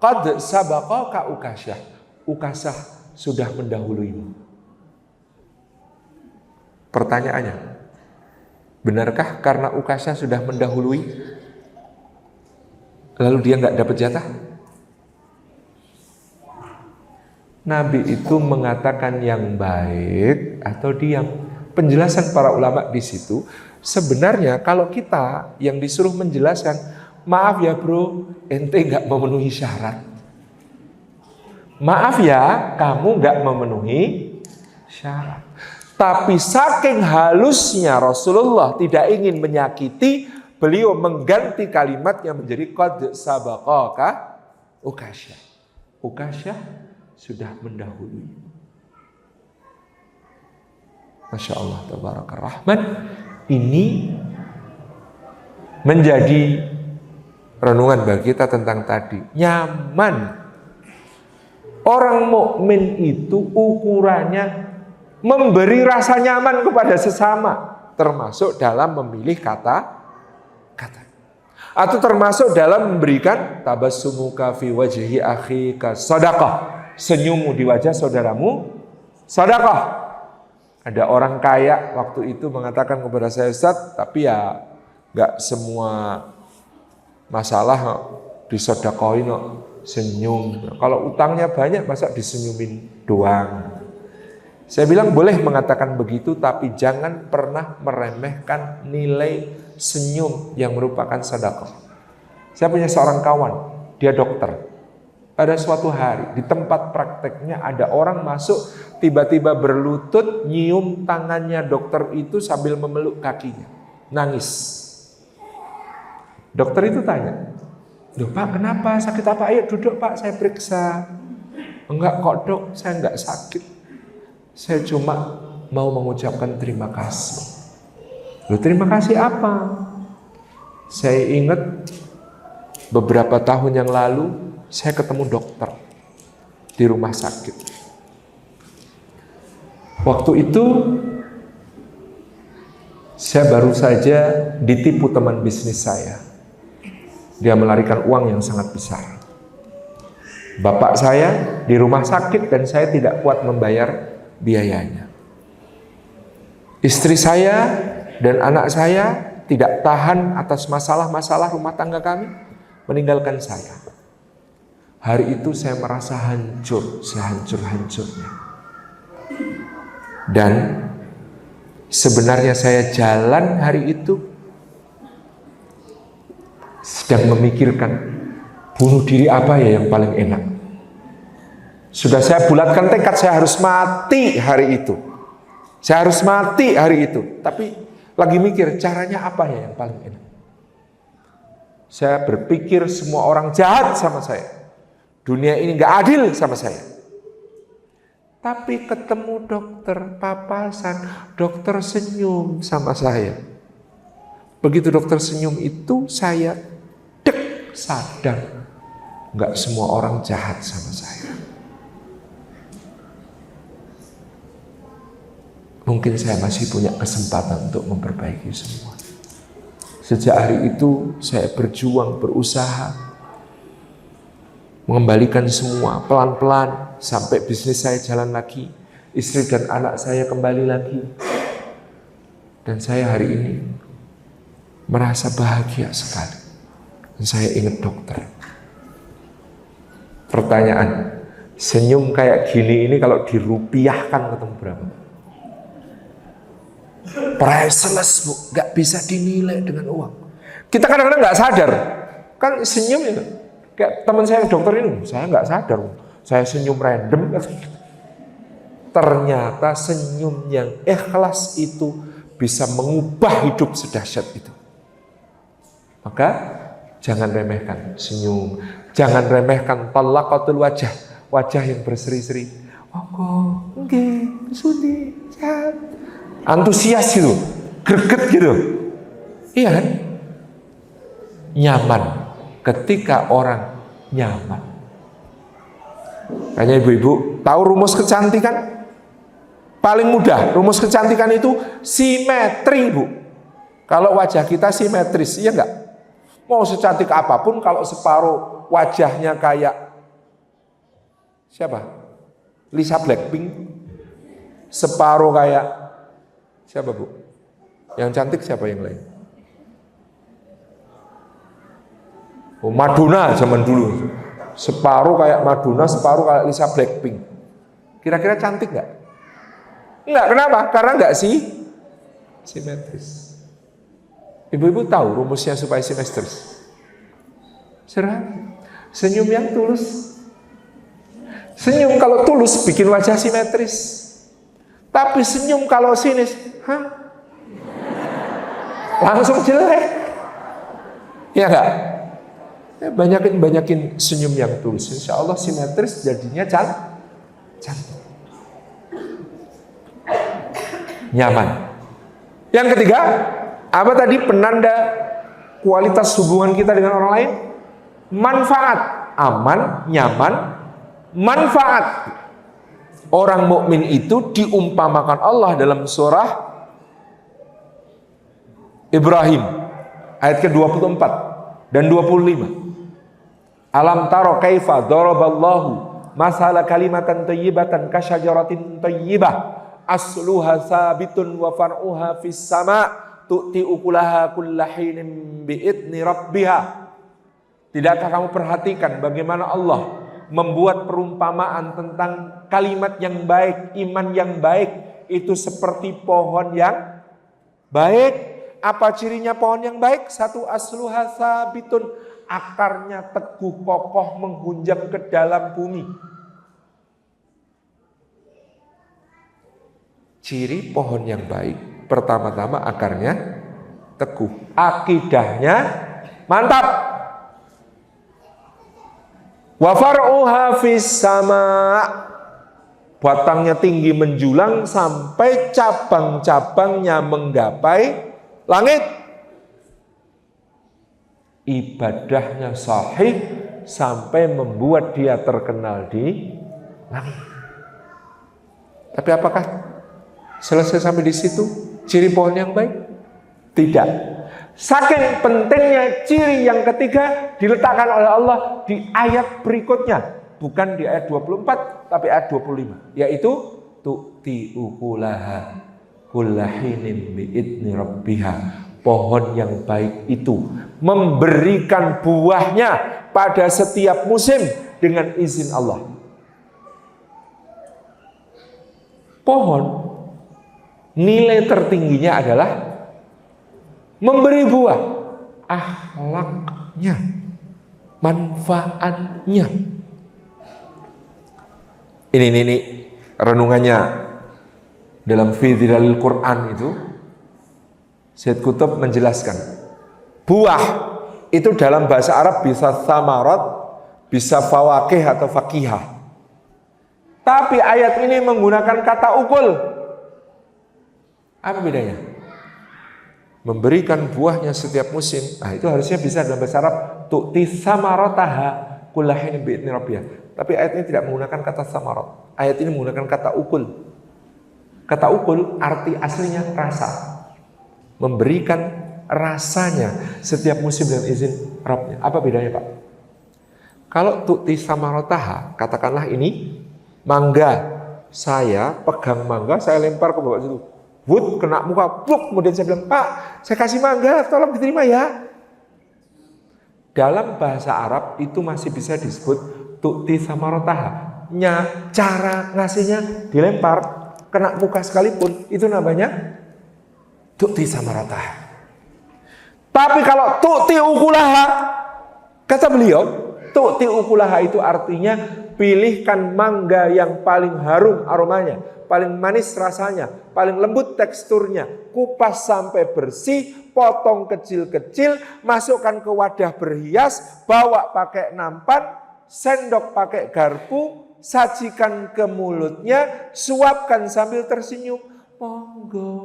"Qad sabaqaka Ukasyah." Ukasyah sudah mendahuluimu. Pertanyaannya, benarkah karena Ukasyah sudah mendahului, lalu dia nggak dapat jatah? Nabi itu mengatakan yang baik atau diam. Penjelasan para ulama di situ, sebenarnya kalau kita yang disuruh menjelaskan, maaf ya bro, ente nggak memenuhi syarat. Maaf ya, kamu nggak memenuhi syarat. Tapi saking halusnya Rasulullah tidak ingin menyakiti, beliau mengganti kalimatnya menjadi qad sabaqaka Ukasyah. Ukasyah sudah mendahului. Masya Allah, tabarakar rahman. Ini menjadi renungan bagi kita tentang tadi. Nyaman. Orang mukmin itu ukurannya memberi rasa nyaman kepada sesama, termasuk dalam memilih kata-kata, atau termasuk dalam memberikan tabassumuka fi wajhi akhika sadaqah, senyummu di wajah saudaramu sedekah. Ada orang kaya waktu itu mengatakan kepada saya, "Ustaz, tapi ya nggak semua masalah disedekahin, senyum. Kalau utangnya banyak masa disenyumin doang." Saya bilang boleh mengatakan begitu, tapi jangan pernah meremehkan nilai senyum yang merupakan sedekah. Saya punya seorang kawan, dia dokter. Pada suatu hari di tempat prakteknya ada orang masuk, tiba-tiba berlutut, nyium tangannya dokter itu sambil memeluk kakinya, nangis. Dokter itu tanya, "Loh Pak, kenapa? Sakit apa? Ayo duduk Pak, saya periksa." "Enggak kok dok, saya enggak sakit. Saya cuma mau mengucapkan terima kasih." "Loh terima kasih apa?" "Saya ingat beberapa tahun yang lalu saya ketemu dokter di rumah sakit. Waktu itu saya baru saja ditipu teman bisnis saya. Dia melarikan uang yang sangat besar. Bapak saya di rumah sakit dan saya tidak kuat membayar biayanya. Istri saya dan anak saya tidak tahan atas masalah-masalah rumah tangga kami, meninggalkan saya. Hari itu saya merasa hancur, sehancur-hancurnya. Dan sebenarnya saya jalan hari itu sedang memikirkan bunuh diri apa ya yang paling enak. Sudah saya bulatkan tekad, saya harus mati hari itu. Saya harus mati hari itu. Tapi lagi mikir caranya apa ya yang paling enak. Saya berpikir semua orang jahat sama saya. Dunia ini gak adil sama saya. Tapi ketemu dokter papasan, dokter senyum sama saya. Begitu dokter senyum itu saya sadar gak semua orang jahat sama saya. Mungkin saya masih punya kesempatan untuk memperbaiki semua. Sejak hari itu saya berjuang, berusaha mengembalikan semua pelan-pelan sampai bisnis saya jalan lagi, istri dan anak saya kembali lagi. Dan saya hari ini merasa bahagia sekali. Dan saya ingat dokter. Pertanyaan, senyum kayak gini ini kalau dirupiahkan ketemu berapa? Priceless Bu, gak bisa dinilai dengan uang. Kita kadang-kadang gak sadar, kan senyum ya. Kayak teman saya dokter ini, saya nggak sadar, saya senyum random. Ternyata senyum yang ikhlas itu bisa mengubah hidup sedahsyat itu. Maka jangan remehkan senyum, jangan remehkan talaqatul wajah, wajah yang berseri-seri. Oh, nggih, sudi, sehat. Antusias gitu, greget gitu. Iya kan? nyaman. Ketika orang nyaman. Kayaknya ibu-ibu tahu rumus kecantikan? Paling mudah, rumus kecantikan itu simetri, Bu. Kalau wajah kita simetris, iya enggak? Mau secantik apapun kalau separuh wajahnya kayak siapa? Lisa Blackpink. Separuh kayak siapa, Bu? Yang cantik siapa yang lain? Oh, Madonna zaman dulu. Separuh kayak Madonna, separuh kayak Lisa Blackpink. Kira-kira cantik nggak? Enggak, kenapa? Karena nggak simetris. Ibu-ibu tahu rumusnya supaya simetris? Sederhana. Senyum yang tulus. Senyum kalau tulus bikin wajah simetris. Tapi senyum kalau sinis, langsung jelek. Ya enggak? Ya, banyakin senyum yang tulus. Insya Allah simetris jadinya cantik. Nyaman. Yang ketiga, apa tadi penanda kualitas hubungan kita dengan orang lain? Manfaat. Aman, nyaman, manfaat. Orang mukmin itu diumpamakan Allah dalam surah Ibrahim ayat ke-24 dan 25. Alam taro kaifa daraballahu masala kalimatan thayyibatan kasyajaratin thayyibah asluha sabitun wa far'uha fis sama' tu'ti ukulaha kullahinin bi'idni rabbiha. Tidakkah kamu perhatikan bagaimana Allah membuat perumpamaan tentang kalimat yang baik, iman yang baik itu seperti pohon yang baik. Apa cirinya pohon yang baik? Satu, asluha sabitun, akarnya teguh kokoh menghunjam ke dalam bumi. Ciri pohon yang baik, pertama-tama akarnya teguh, akidahnya mantap. Wa far'uha fis sama', batangnya tinggi menjulang sampai cabang-cabangnya menggapai langit. Ibadahnya sahih sampai membuat dia terkenal di langit. Tapi apakah selesai sampai di situ ciri pohon yang baik? Tidak. Saking pentingnya ciri yang ketiga diletakkan oleh Allah di ayat berikutnya, bukan di ayat 24 tapi ayat 25, yaitu tu'ti ukulaha kullahinin bi'idni rabbiha. Pohon yang baik itu memberikan buahnya pada setiap musim dengan izin Allah. Pohon nilai tertingginya adalah memberi buah, akhlaknya, manfaatnya. Ini renungannya dalam Fidhilal Quran itu. Syed Qutb menjelaskan, buah itu dalam bahasa Arab bisa samarat, bisa fawakih atau fakihah. Tapi ayat ini menggunakan kata ukul. Apa bedanya? Memberikan buahnya setiap musim. Nah, itu harusnya bisa dalam bahasa Arab tu'ti samarataha kullahin bi'idni rabbiyah. Tapi ayat ini tidak menggunakan kata samarat. Ayat ini menggunakan kata ukul. Kata ukul arti aslinya rasa. Memberikan rasanya setiap musim dengan izin Rabbnya. Apa bedanya, Pak? Kalau tu'ti samarataha, katakanlah ini mangga. Saya pegang mangga, saya lempar ke bawah situ. Wut, kena muka, pluk, kemudian saya bilang, Pak, saya kasih mangga, tolong diterima ya. Dalam bahasa Arab itu masih bisa disebut tu'ti samarataha. Cara ngasihnya dilempar, kena muka sekalipun, itu namanya tu'ti samarataha. Tapi kalau tu'ti ukulaha, kata beliau, tu'ti ukulaha itu artinya pilihkan mangga yang paling harum aromanya, paling manis rasanya, paling lembut teksturnya, kupas sampai bersih, potong kecil-kecil, masukkan ke wadah berhias, bawa pakai nampan, sendok pakai garpu, sajikan ke mulutnya, suapkan sambil tersenyum. Monggo.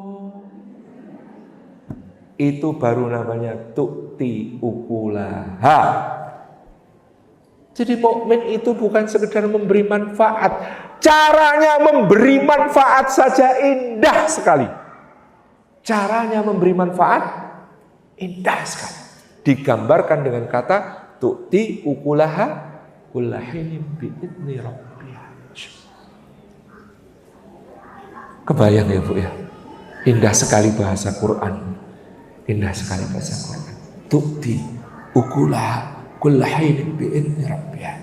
itu baru namanya tu'ti ukulaha. Jadi mukmin itu bukan sekedar memberi manfaat. Caranya memberi manfaat saja indah sekali. Caranya memberi manfaat indah sekali. Digambarkan dengan kata tu'ti ukulaha kullahinin bi'idni rabbiha. Kebayang ya Bu ya. Indah sekali bahasa Quran. Indah sekali bahasa Quran. Tu'ti ukulaha kullahinin bi'idni rabbiha.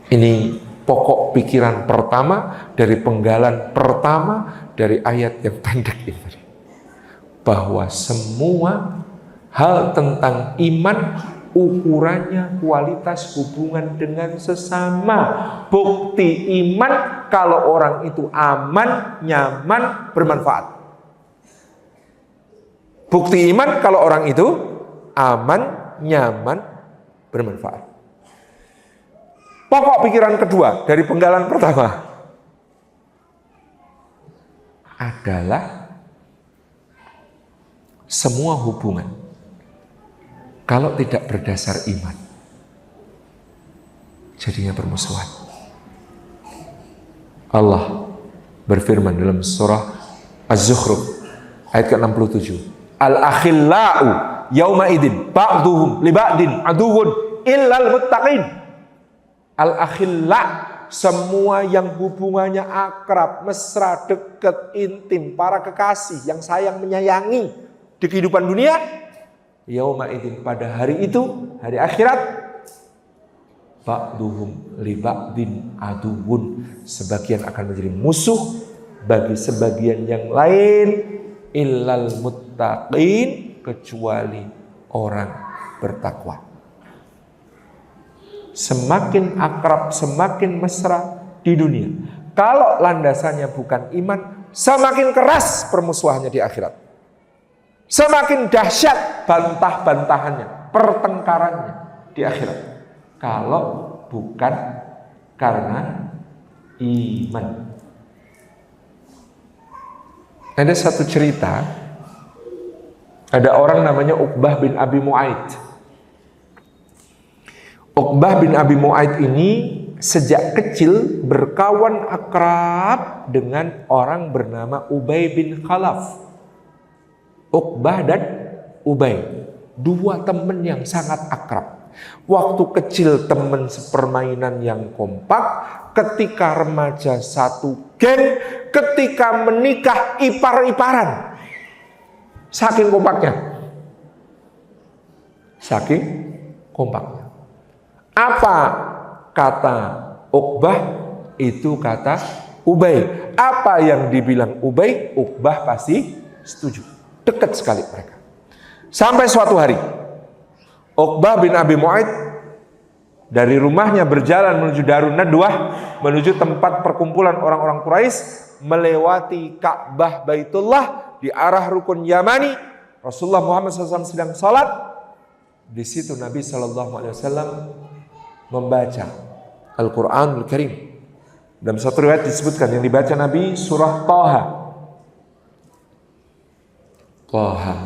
Ini pokok pikiran pertama dari penggalan pertama dari ayat yang pendek ini. Bahwa semua hal tentang iman ukurannya kualitas hubungan dengan sesama. Bukti iman kalau orang itu aman, nyaman, bermanfaat. Bukti iman kalau orang itu aman, nyaman, bermanfaat. Pokok pikiran kedua dari penggalan pertama adalah semua hubungan kalau tidak berdasar iman jadinya permusuhan. Allah berfirman dalam surah Az-Zukhruf ayat ke-67, Al-akhillau yauma idin ba'duhum li ba'din aduwwun illal muttaqin. Al-akhilla, semua yang hubungannya akrab, mesra, dekat, intim, para kekasih yang sayang menyayangi di kehidupan dunia, yauma idin, pada hari itu, hari akhirat, ba'duhum li ba'din aduwwun, sebagian akan menjadi musuh bagi sebagian yang lain, illal muttaqin, kecuali orang bertakwa. Semakin akrab, semakin mesra di dunia. Kalau landasannya bukan iman, semakin keras permusuhannya di akhirat. Semakin dahsyat bantah-bantahannya, pertengkarannya di akhirat. Kalau bukan karena iman. Ada satu cerita, ada orang namanya Uqbah bin Abi Mu'aid. Uqbah bin Abi Mu'aid ini sejak kecil berkawan akrab dengan orang bernama Ubay bin Khalaf. Uqbah dan Ubay, dua teman yang sangat akrab. Waktu kecil teman sepermainan yang kompak, ketika remaja satu geng, ketika menikah ipar-iparan. Saking kompaknya. Saking kompaknya. Apa kata Uqbah? Itu kata Ubay. Apa yang dibilang Ubay, Uqbah pasti setuju. Dekat sekali mereka. Sampai suatu hari, Uqbah bin Abi Mu'aid dari rumahnya berjalan menuju Darun Nadwah, menuju tempat perkumpulan orang-orang Quraisy, melewati Ka'bah Baitullah di arah rukun Yamani. Rasulullah Muhammad SAW sedang salat. Di situ Nabi SAW membaca Al-Quranul Karim. Dalam satu riwayat disebutkan yang dibaca Nabi surah Taha. Taha,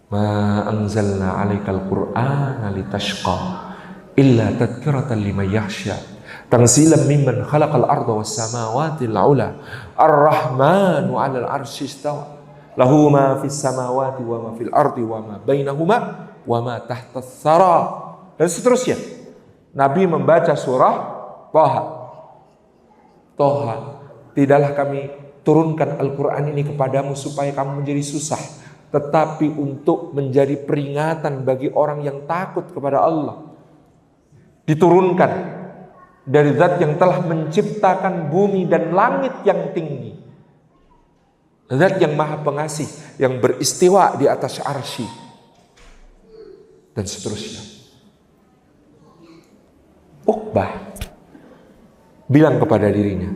ma anzalna 'alaikal Qur'ana litashqa illa tadhkiratan liman yakhsha tanzilan mimman khalaqal arda was samawati al-'ula ar-rahmanu 'alal 'arsy istawa lahu ma fis samawati wa ma fil ardi wa ma bainahuma wa ma tahtas tsara, dan seterusnya. Nabi membaca surah Taha. Taha, tidaklah kami turunkan Al-Quran ini kepadamu supaya kamu menjadi susah, tetapi untuk menjadi peringatan bagi orang yang takut kepada Allah. Diturunkan dari zat yang telah menciptakan bumi dan langit yang tinggi, zat yang maha pengasih, yang beristiwa di atas arsy, dan seterusnya. Uqbah bilang kepada dirinya,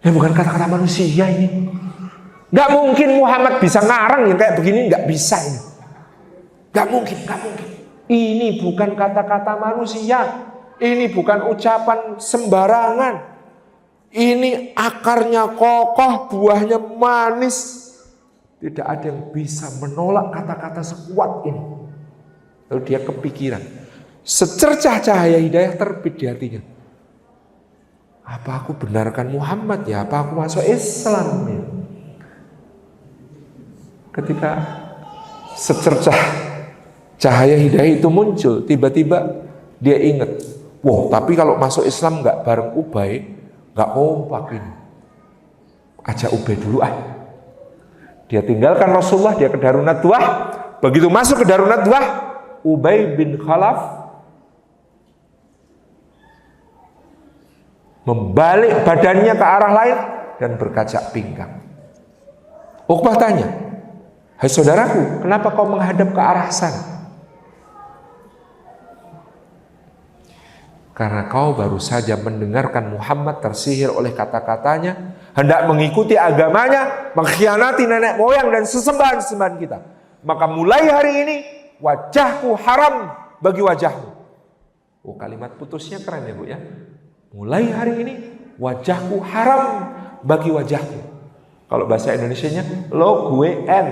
ya bukan kata-kata manusia ini. Gak mungkin Muhammad bisa ngarang yang kayak begini, gak bisa ini. Gak mungkin. Ini bukan kata-kata manusia. Ini bukan ucapan sembarangan. Ini akarnya kokoh, buahnya manis. Tidak ada yang bisa menolak kata-kata sekuat ini. Lalu dia kepikiran, secercah cahaya hidayah terbit di hatinya. Apa aku benarkan Muhammad ya? Apa aku masuk Islam ya? Ketika secercah cahaya hidayah itu muncul, tiba-tiba dia ingat, wah tapi kalau masuk Islam nggak bareng Ubay, nggak kompak ini. Ajak Ubay dulu ah. Dia tinggalkan Rasulullah, dia ke Darun Nadwah. Begitu masuk ke Darun Nadwah, Ubay bin Khalaf membalik badannya ke arah lain dan berkacak pinggang. Uqbah tanya, hai saudaraku, kenapa kau menghadap ke arah sana? Karena kau baru saja mendengarkan Muhammad tersihir oleh kata-katanya, hendak mengikuti agamanya, mengkhianati nenek moyang dan sesembahan-sesembahan kita. Maka mulai hari ini wajahku haram bagi wajahmu. Oh, kalimat putusnya keren ya Bu ya. Mulai hari ini wajahku haram bagi wajahmu. Kalau bahasa Indonesianya lo gue n.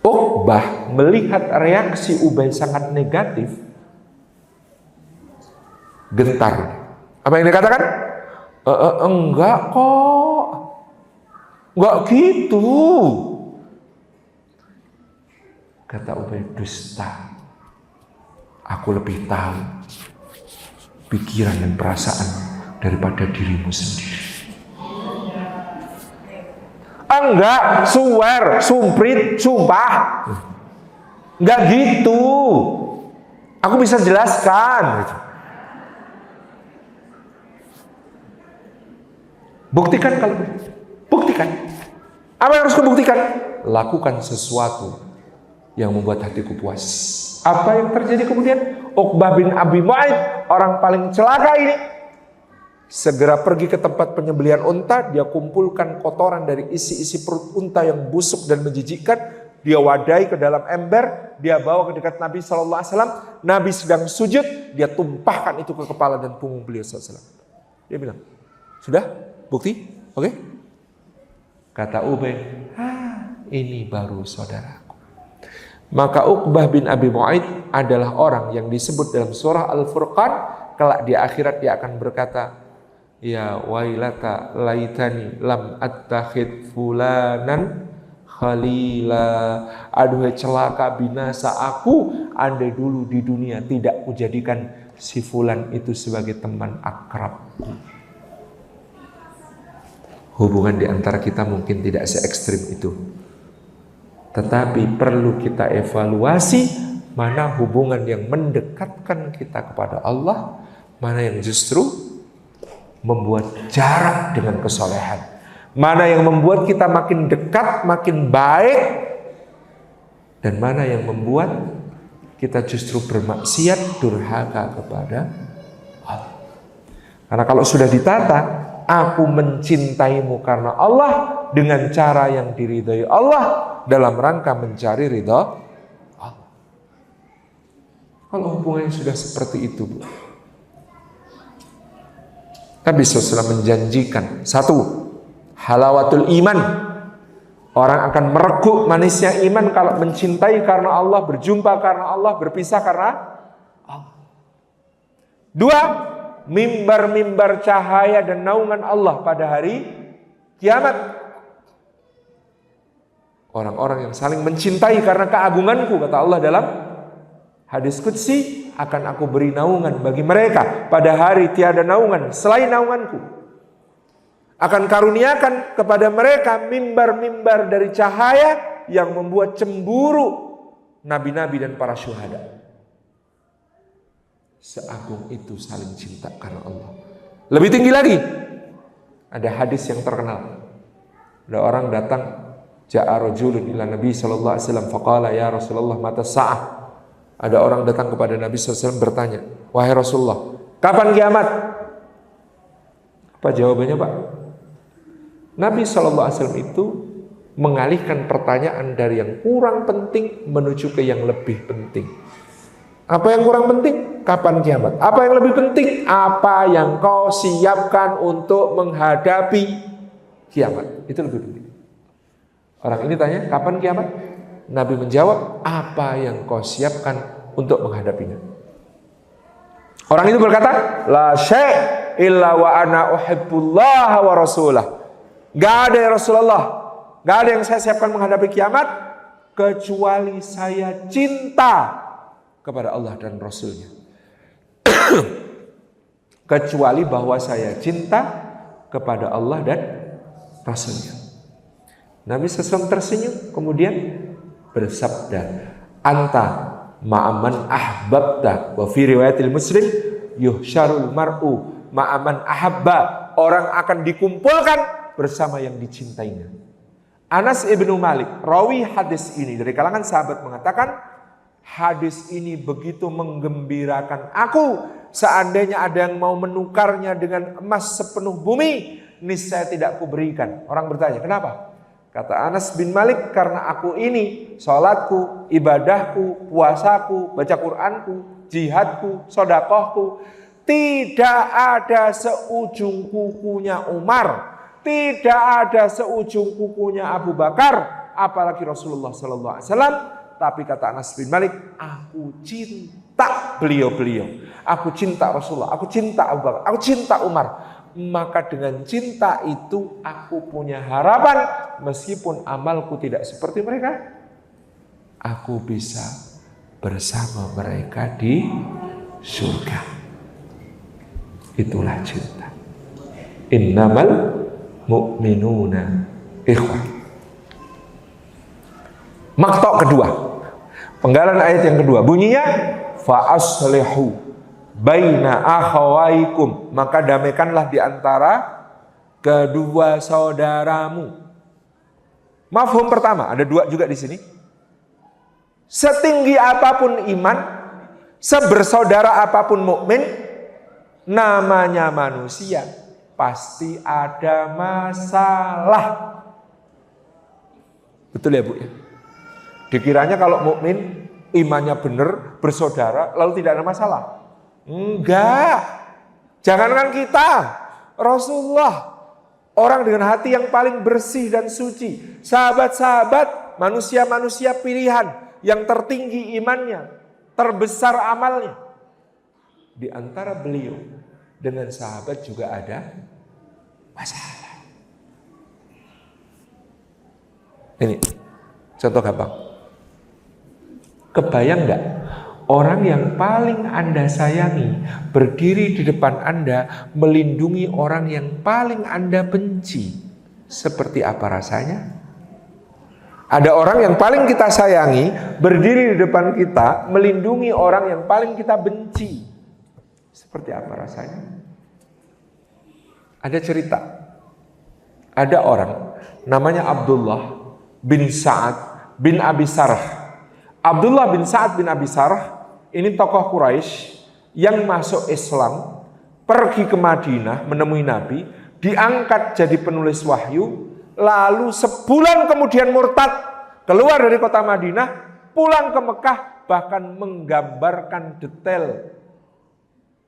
Uqbah melihat reaksi Ubay sangat negatif, gentar. Apa yang dikatakan? Enggak kok, enggak gitu. Kata Ubay, dusta. Aku lebih tahu pikiran dan perasaan daripada dirimu sendiri. Enggak, swear, sumprit, sumpah. Enggak gitu. Aku bisa jelaskan. Buktikan kalau buktikan. Apa yang harus kubuktikan? Lakukan sesuatu yang membuat hatiku puas. Apa yang terjadi kemudian? Uqbah bin Abi Mu'aid, orang paling celaka ini, segera pergi ke tempat penyembelihan unta. Dia kumpulkan kotoran dari isi-isi perut unta yang busuk dan menjijikkan. Dia wadai ke dalam ember. Dia bawa ke dekat Nabi SAW. Nabi sedang sujud. Dia tumpahkan itu ke kepala dan punggung beliau SAW. Dia bilang, sudah? Bukti? Oke? Kata Ubay, ini baru saudaraku. Maka Uqbah bin Abi Mu'aid adalah orang yang disebut dalam surah Al-Furqan. Kelak di akhirat dia akan berkata, ya wailata laitani lam attakhid fulanan khalila. Aduhai celaka binasa aku, andai dulu di dunia tidak kujadikan si fulan itu sebagai teman akrabku. Hubungan di antara kita mungkin tidak se-ekstrim itu. Tetapi perlu kita evaluasi mana hubungan yang mendekatkan kita kepada Allah, mana yang justru membuat jarak dengan kesolehan, mana yang membuat kita makin dekat, makin baik, dan mana yang membuat kita justru bermaksiat, durhaka kepada Allah. Karena kalau sudah ditata, aku mencintaimu karena Allah dengan cara yang diridhai Allah dalam rangka mencari ridha Allah. Kalau hubungannya sudah seperti itu, Bu, Nabi SAW menjanjikan satu, halawatul iman. Orang akan mereguk manisnya iman kalau mencintai karena Allah, berjumpa karena Allah, berpisah karena Allah. Dua, mimbar-mimbar cahaya dan naungan Allah pada hari kiamat. Orang-orang yang saling mencintai karena keagunganku, kata Allah dalam hadis qudsi, akan aku beri naungan bagi mereka pada hari tiada naungan selain naunganku. Akan karuniakan kepada mereka mimbar-mimbar dari cahaya yang membuat cemburu nabi-nabi dan para syuhada. Seagung itu saling cinta karena Allah. Lebih tinggi lagi, ada hadis yang terkenal. Ada orang datang, ja'a rajulun ila Nabi sallallahu alaihi wasallam faqala ya Rasulullah mata sa'ah. Ada orang datang kepada Nabi sallallahu alaihi wasallam bertanya, wahai Rasulullah, kapan kiamat? Apa jawabannya, Pak? Nabi sallallahu alaihi wasallam itu mengalihkan pertanyaan dari yang kurang penting menuju ke yang lebih penting. Apa yang kurang penting? Kapan kiamat? Apa yang lebih penting? Apa yang kau siapkan untuk menghadapi kiamat? Itu lebih penting. Orang ini tanya, kapan kiamat? Nabi menjawab, apa yang kau siapkan untuk menghadapinya? Orang itu berkata, la syai' illa wa ana uhibbullah wa rasulah. Gak ada ya Rasulullah, gak ada yang saya siapkan menghadapi kiamat kecuali saya cinta kepada Allah dan Rasulnya. Kecuali bahwa saya cinta kepada Allah dan Rasulnya. Nabi SAW tersenyum, kemudian bersabda, anta ma'aman ahbabta. Wa fi riwayatil Muslim, yuhsyarul mar'u ma'aman ahabba. Orang akan dikumpulkan bersama yang dicintainya. Anas ibnu Malik, rawi hadis ini dari kalangan sahabat, mengatakan, hadis ini begitu menggembirakan aku. Seandainya ada yang mau menukarnya dengan emas sepenuh bumi, niscaya tidak kuberikan. Orang bertanya, kenapa? Kata Anas bin Malik, karena aku ini sholatku, ibadahku, puasaku, baca Qur'anku, jihadku, sodakohku tidak ada seujung kukunya Umar, tidak ada seujung kukunya Abu Bakar, apalagi Rasulullah SAW. Tapi kata Anas bin Malik, aku cinta beliau-beliau, aku cinta Rasulullah, aku cinta Abu Bakar, aku cinta Umar. Maka dengan cinta itu aku punya harapan, meskipun amalku tidak seperti mereka, aku bisa bersama mereka di surga. Itulah cinta. Innamal mu'minuna ikhwah. Maktok kedua, penggalan ayat yang kedua, bunyinya fa aslihu baina akhawaikum, maka damaikanlah di antara kedua saudaramu. Mafhum pertama, ada dua juga di sini. Setinggi apapun iman, sebersaudara apapun mukmin, namanya manusia pasti ada masalah. Betul ya Bu ya? Dikiranya kalau mukmin imannya benar, bersaudara, lalu tidak ada masalah. Enggak. Jangankan kita, Rasulullah, orang dengan hati yang paling bersih dan suci, sahabat-sahabat, manusia-manusia pilihan yang tertinggi imannya, terbesar amalnya. Di antara beliau dengan sahabat juga ada masalah. Ini contoh gampang. Kebayang enggak? Orang yang paling Anda sayangi berdiri di depan Anda melindungi orang yang paling Anda benci. Seperti apa rasanya? Ada orang yang paling kita sayangi berdiri di depan kita melindungi orang yang paling kita benci. Seperti apa rasanya? Ada cerita. Ada orang namanya Abdullah bin Sa'ad bin Abi Sarh. Abdullah bin Sa'ad bin Abi Sarh ini tokoh Quraisy yang masuk Islam, pergi ke Madinah menemui Nabi, diangkat jadi penulis wahyu, lalu sebulan kemudian murtad, keluar dari kota Madinah, pulang ke Mekah, bahkan menggambarkan detail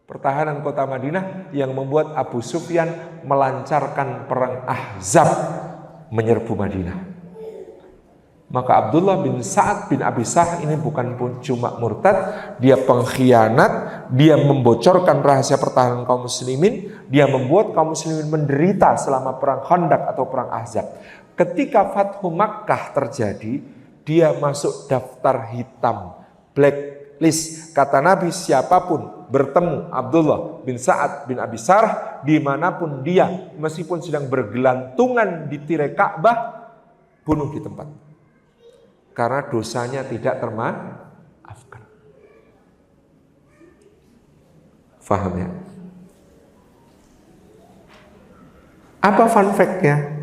pertahanan kota Madinah yang membuat Abu Sufyan melancarkan perang Ahzab menyerbu Madinah. Maka Abdullah bin Sa'ad bin Abi Sarh ini bukan pun cuma murtad, dia pengkhianat, dia membocorkan rahasia pertahanan kaum muslimin, dia membuat kaum muslimin menderita selama perang Khandaq atau perang Ahzab. Ketika Fathu Makkah terjadi, dia masuk daftar hitam, blacklist. Kata Nabi, siapapun bertemu Abdullah bin Sa'ad bin Abi Sarh dimanapun dia, meskipun sedang bergelantungan di tirai Ka'bah, bunuh di tempat. Karena dosanya tidak termaafkan. Faham ya? Apa fun fact-nya?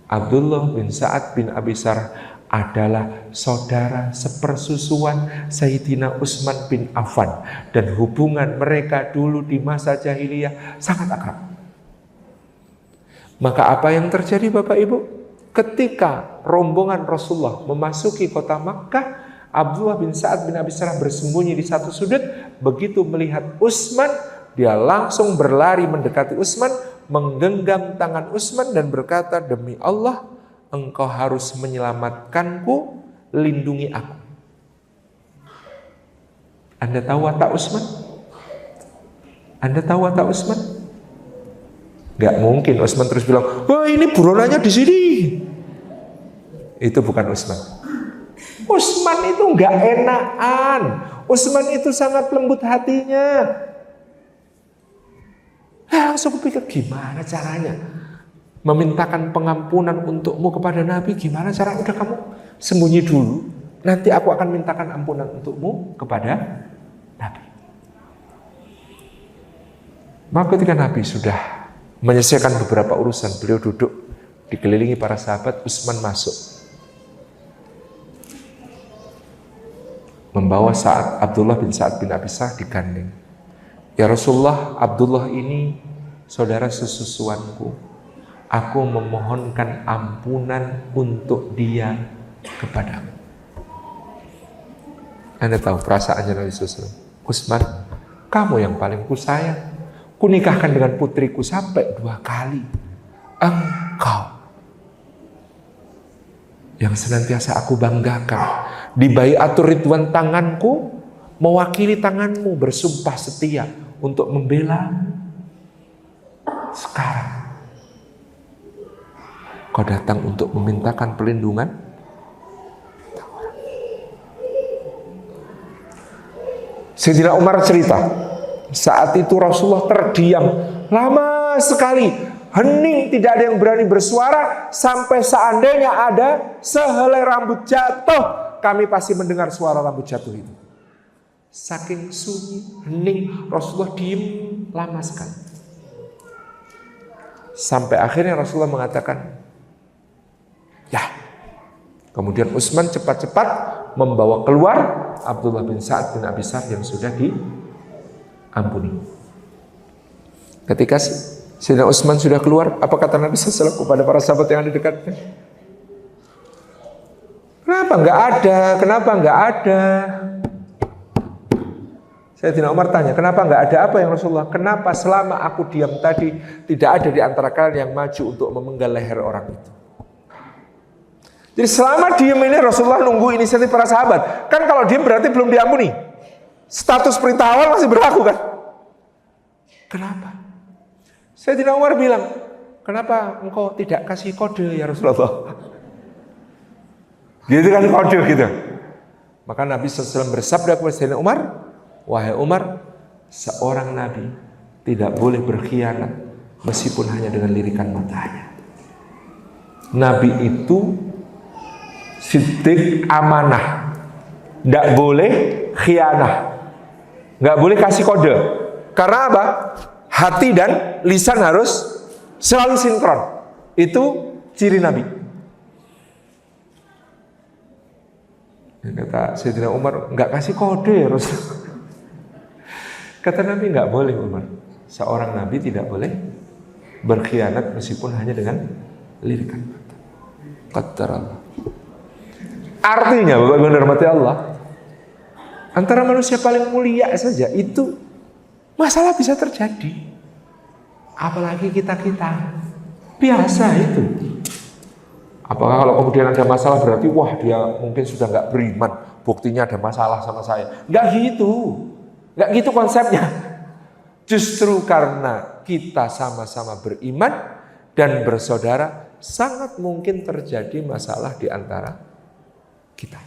Abdullah bin Sa'ad bin Abi Sarh adalah saudara sepersusuan Sayyidina Utsman bin Affan. Dan hubungan mereka dulu di masa jahiliyah sangat akrab. Maka apa yang terjadi Bapak Ibu? Ketika rombongan Rasulullah memasuki kota Makkah, Abdullah bin Sa'ad bin Abi Sarhah bersembunyi di satu sudut. Begitu melihat Utsman, dia langsung berlari mendekati Utsman, menggenggam tangan Utsman dan berkata, demi Allah, engkau harus menyelamatkanku, lindungi aku. Anda tahu watak Utsman? Anda tahu watak Utsman? Gak mungkin Utsman terus bilang, wah ini buronannya di sini. Itu bukan Utsman. Utsman itu gak enakan. Utsman itu sangat lembut hatinya. Langsung pikir, gimana caranya memintakan pengampunan untukmu kepada Nabi? Gimana caranya? Udah, kamu sembunyi dulu, nanti aku akan mintakan ampunan untukmu kepada Nabi. Maka ketika Nabi sudah menyelesaikan beberapa urusan, beliau duduk dikelilingi para sahabat. Utsman masuk, membawa Abdullah bin Sa'ad bin Abi Sarhah digandeng. Ya Rasulullah, Abdullah ini saudara sesusuanku. Aku memohonkan ampunan untuk dia kepadamu. Anda tahu perasaannya Nabi SAW. Utsman, kamu yang paling kusayang. Kunikahkan dengan putriku sampai 2 kali. Engkau yang senantiasa aku banggakan. Di baiatur ridwan tanganku, mewakili tanganmu bersumpah setia untuk membela. Sekarang kau datang untuk memintakan perlindungan. Sayyidina Umar cerita, saat itu Rasulullah terdiam lama sekali, hening, tidak ada yang berani bersuara. Sampai seandainya ada sehelai rambut jatuh, kami pasti mendengar suara rambut jatuh itu. Saking sunyi, hening, Rasulullah diem lama sekali. Sampai akhirnya Rasulullah mengatakan, ya. Kemudian Utsman cepat-cepat membawa keluar Abdullah bin Sa'ad bin Abi Sarhah yang sudah diampuni. Ketika Sayyidina Utsman sudah keluar, apa kata Nabi SAW kepada para sahabat yang ada di dekatnya? Kenapa enggak ada? Kenapa enggak ada? Sayyidina Umar tanya, kenapa enggak ada? Apa yang Rasulullah? Kenapa selama aku diam tadi tidak ada di antara kalian yang maju untuk memenggal leher orang itu? Jadi selama diam ini Rasulullah nunggu inisiatif para sahabat. Kan kalau diam berarti belum diampuni. Status perintah awal masih berlaku kan? Kenapa? Sayyidina Umar bilang, kenapa engkau tidak kasih kode ya Rasulullah? Gitu kan, kode gitu. Maka Nabi SAW bersabda kepada Sayyidina Umar, wahai Umar, seorang Nabi tidak boleh berkhianat meskipun hanya dengan lirikan matanya. Nabi itu siddiq, amanah, tidak boleh khianah, nggak boleh kasih kode. Karena apa? Hati dan lisan harus selalu sinkron. Itu ciri Nabi. Kata Sayyidina Umar, nggak kasih kode ya Rasul. Kata Nabi, nggak boleh Umar. Seorang Nabi tidak boleh berkhianat meskipun hanya dengan lirikan mata. Qaddar Allah. Artinya Bapak Ibu dirahmati Allah, antara manusia paling mulia saja itu masalah bisa terjadi. Apalagi kita-kita biasa itu. Apakah kalau kemudian ada masalah berarti wah dia mungkin sudah nggak beriman, buktinya ada masalah sama saya? Nggak gitu, nggak gitu konsepnya. Justru karena kita sama-sama beriman dan bersaudara, sangat mungkin terjadi masalah di antara kita.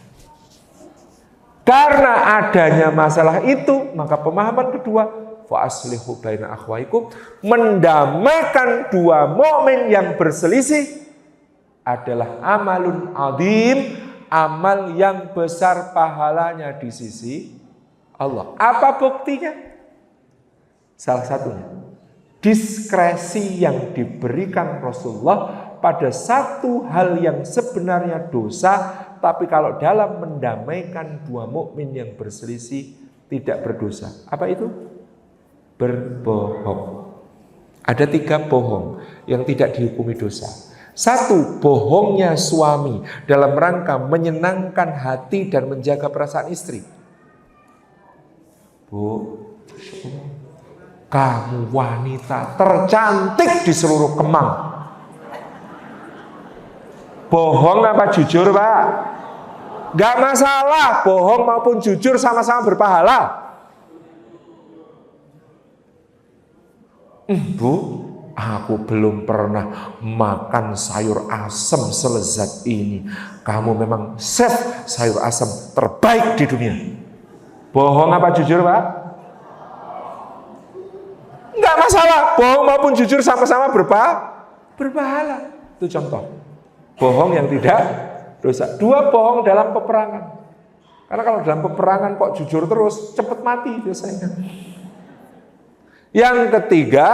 Karena adanya masalah itu, maka pemahaman kedua, fa aslihu baina akhwaikum, mendamaikan dua mukmin yang berselisih adalah amalun azim, amal yang besar pahalanya di sisi Allah. Apa buktinya? Salah satunya, diskresi yang diberikan Rasulullah pada satu hal yang sebenarnya dosa, tapi kalau dalam mendamaikan dua mukmin yang berselisih tidak berdosa. Apa itu? Berbohong. Ada 3 bohong yang tidak dihukumi dosa. Satu, bohongnya suami dalam rangka menyenangkan hati dan menjaga perasaan istri. Bu, kamu wanita tercantik di seluruh Kemang. Bohong apa jujur, Pak? Gak masalah, bohong maupun jujur sama-sama berpahala. Bu, aku belum pernah makan sayur asam selezat ini. Kamu memang chef sayur asam terbaik di dunia. Bohong apa jujur, Pak? Enggak masalah, bohong maupun jujur sama-sama berpahala. Itu contoh bohong yang tidak dosa. Dua, bohong dalam peperangan. Karena kalau dalam peperangan kok jujur terus, cepat mati biasanya. Yang ketiga,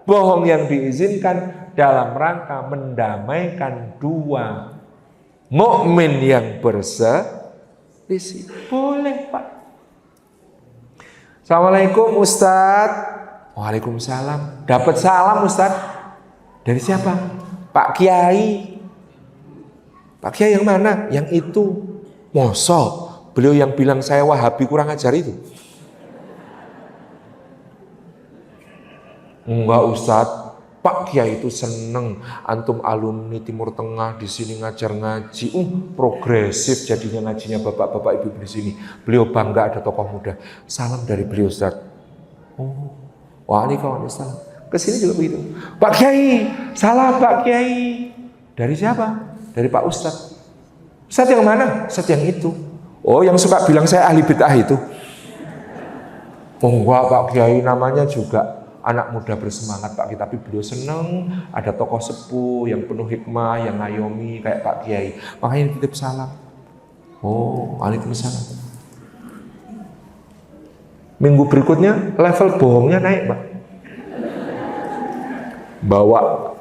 bohong yang diizinkan dalam rangka mendamaikan dua mukmin yang berselisih. Boleh, Pak. Assalamualaikum, Ustadz. Waalaikumsalam. Dapat salam, Ustadz. Dari siapa? Pak Kiai. Pak Kiai yang mana? Yang itu. Mosok beliau yang bilang saya Wahabi kurang ajar itu. Enggak, Ustadz, Pak Kiai itu seneng antum alumni Timur Tengah di sini ngajar ngaji. Progresif jadinya ngajinya bapak-bapak ibu di sini. Beliau bangga ada tokoh muda. Salam dari beliau, Ustadz. Waalaikumsalam. Kesini juga begitu. Pak Kiai, salam Pak Kiai. Dari siapa? Dari Pak Ustadz. Ustadz yang mana? Ustadz yang itu. Oh, yang suka bilang saya ahli bid'ah itu. Enggak, Pak Kiai namanya juga anak muda bersemangat Pak Kiai, tapi beliau senang ada tokoh sepuh yang penuh hikmah, yang ngayomi kayak Pak Kiai. Makanya titip salam. Oh, waalaikumsalam. Minggu berikutnya level bohongnya naik, Pak. Bawa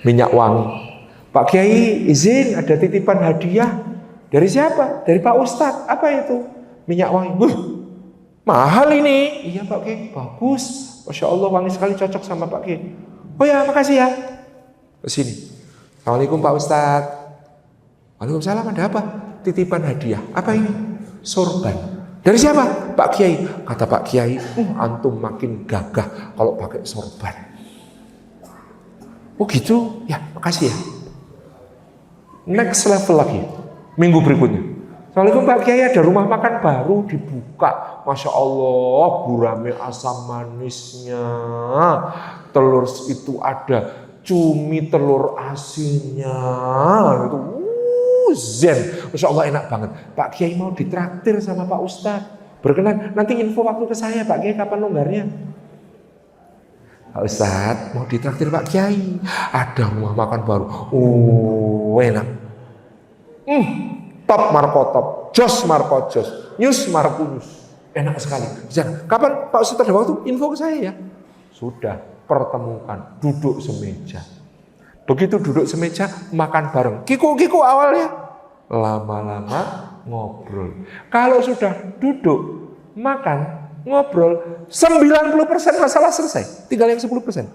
minyak wangi. Pak Kiai izin ada titipan hadiah. Dari siapa? Dari Pak Ustadz. Apa itu? Minyak wangi. Mahal ini. Iya Pak Kiai, bagus. Masya Allah wangi sekali, cocok sama Pak Kiai. Oh ya, makasih ya. Kesini. Assalamualaikum Pak Ustadz. Waalaikumsalam, ada apa? Titipan hadiah. Apa ini? Sorban. Dari siapa? Pak Kiai. Kata Pak Kiai, antum makin gagah kalau pakai sorban. Oh gitu? Ya, makasih ya. Next level lagi. Minggu berikutnya. Assalamualaikum Pak Kiai, ada rumah makan baru dibuka. Masya Allah, gurame asam manisnya. Telur itu ada, cumi telur asinnya. Itu zen. Masya Allah enak banget. Pak Kiai mau ditraktir sama Pak Ustadz. Berkenan, nanti info waktu ke saya Pak Kiai kapan longgarnya. Pak Ustadz mau ditraktir Pak Kiai. Ada rumah makan baru. Enak. Top Marco Top, Jos Marco Jos, News Marco News. Enak sekali. Kapan Pak Ustadz ada waktu? Info ke saya ya. Sudah, pertemukan, duduk semeja. Begitu duduk semeja, makan bareng. Kiku awalnya. Lama-lama ngobrol. Kalau sudah duduk, makan, ngobrol, 90% masalah selesai. Tinggal yang 10%.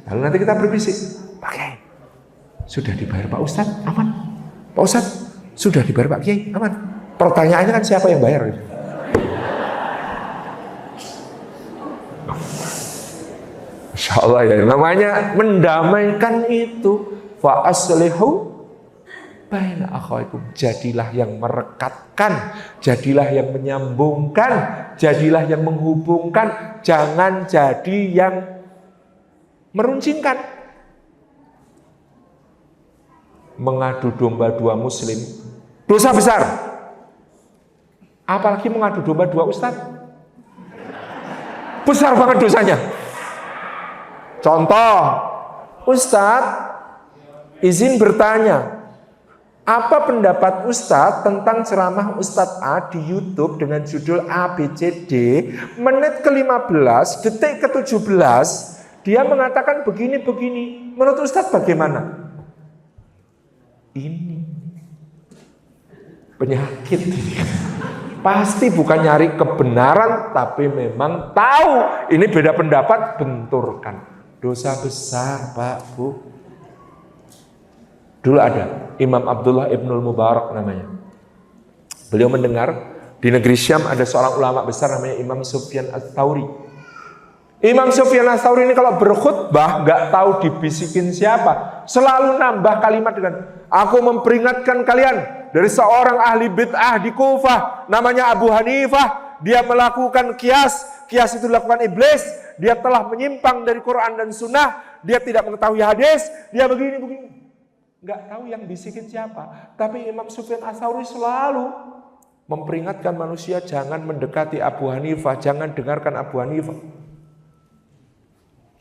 Lalu nanti kita berbisik. Pak Kiai, sudah dibayar Pak Ustadz? Aman. Pak Ustadz, sudah dibayar Pak Kiai? Aman. Pertanyaannya kan siapa yang bayar? Insya Allah ya, namanya mendamaikan itu. Fa aslihu baina akhawaikum. Jadilah yang merekatkan, jadilah yang menyambungkan, jadilah yang menghubungkan. Jangan jadi yang meruncingkan. Mengadu domba dua muslim, dosa besar. Apalagi mengadu domba dua ustadz, besar banget dosanya. Contoh, Ustadz izin bertanya, apa pendapat Ustadz tentang ceramah Ustadz A di YouTube dengan judul ABCD, menit ke-15, detik ke-17, dia mengatakan begini-begini. Menurut Ustadz bagaimana? Ini penyakit ini. Pasti bukan nyari kebenaran, tapi memang tahu ini beda pendapat, benturkan. Dosa besar, Pak, Bu. Dulu ada Imam Abdullah Ibnul Mubarak namanya. Beliau mendengar di negeri Syam ada seorang ulama besar namanya Imam Sufyan Ats-Tsauri. Imam Sufyan Ats-Tsauri ini kalau berkhutbah nggak tahu dibisikin siapa, selalu nambah kalimat dengan aku memperingatkan kalian dari seorang ahli bid'ah di Kufah namanya Abu Hanifah. Dia melakukan kias itu dilakukan iblis. Dia telah menyimpang dari Quran dan Sunnah. Dia tidak mengetahui hadis. Dia begini. Nggak tahu yang bisikin siapa. Tapi Imam Sufyan Ats-Tsauri selalu memperingatkan manusia jangan mendekati Abu Hanifah, jangan dengarkan Abu Hanifah.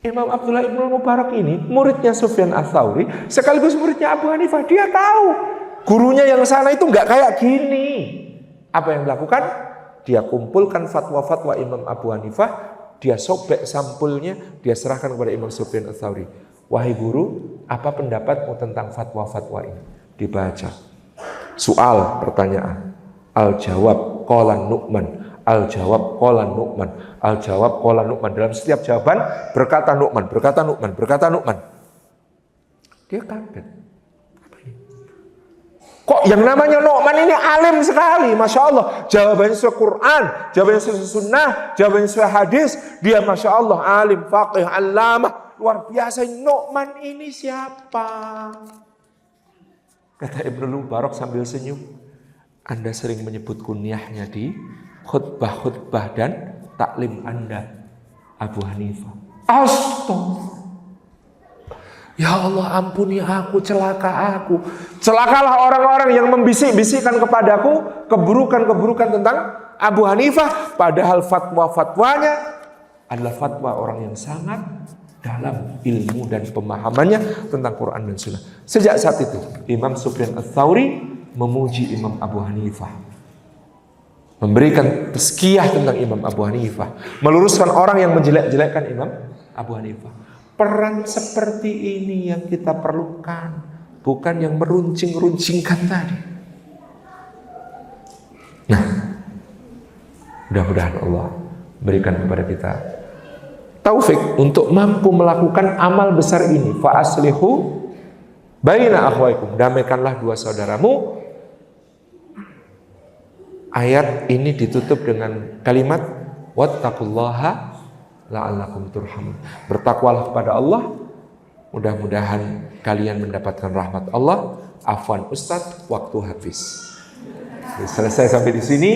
Imam Abdullah Ibnul Mubarak ini muridnya Sufyan Ats-Tsauri sekaligus muridnya Abu Hanifah. Dia tahu gurunya yang sana itu nggak kayak gini. Apa yang dilakukan? Dia kumpulkan fatwa-fatwa Imam Abu Hanifah, dia sobek sampulnya, dia serahkan kepada Imam Sufyan Ats-Tsauri. Wahai guru, apa pendapatmu tentang fatwa-fatwa ini? Dibaca. Soal, pertanyaan. Al-jawab, qala Nu'man. Al-jawab, qala Nu'man. Al-jawab, qala Nu'man. Dalam setiap jawaban, berkata Nu'man. Dia kaget. Kok yang namanya Nu'man ini alim sekali, Masya Allah. Jawabannya sesuai Quran, jawabannya sesuai sunnah, jawabannya sesuai hadis. Dia Masya Allah alim, faqih, allamah. Luar biasa. Nu'man ini siapa? Kata Ibnul Mubarak sambil senyum, Anda sering menyebut kunyahnya di khutbah-khutbah dan taklim Anda, Abu Hanifah. Astagfirullah. Ya Allah, ampuni aku, celaka aku. Celakalah orang-orang yang membisik-bisikkan kepadaku keburukan-keburukan tentang Abu Hanifah. Padahal fatwa-fatwanya adalah fatwa orang yang sangat dalam ilmu dan pemahamannya tentang Quran dan Sunnah. Sejak saat itu, Imam Sufyan Ats-Tsauri memuji Imam Abu Hanifah. Memberikan tazkiyah tentang Imam Abu Hanifah. Meluruskan orang yang menjelek-jelekkan Imam Abu Hanifah. Peran seperti ini yang kita perlukan, bukan yang meruncing-runcingkan tadi. Nah, mudah-mudahan Allah berikan kepada kita taufik untuk mampu melakukan amal besar ini. Fa aslihu baina akhwaikum, damaikanlah dua saudaramu. Ayat ini ditutup dengan kalimat wattaqullaha la'allakum turhamun. Bertakwalah kepada Allah, mudah-mudahan kalian mendapatkan rahmat Allah. Afwan Ustadz, waktu habis. Selesai sampai di sini.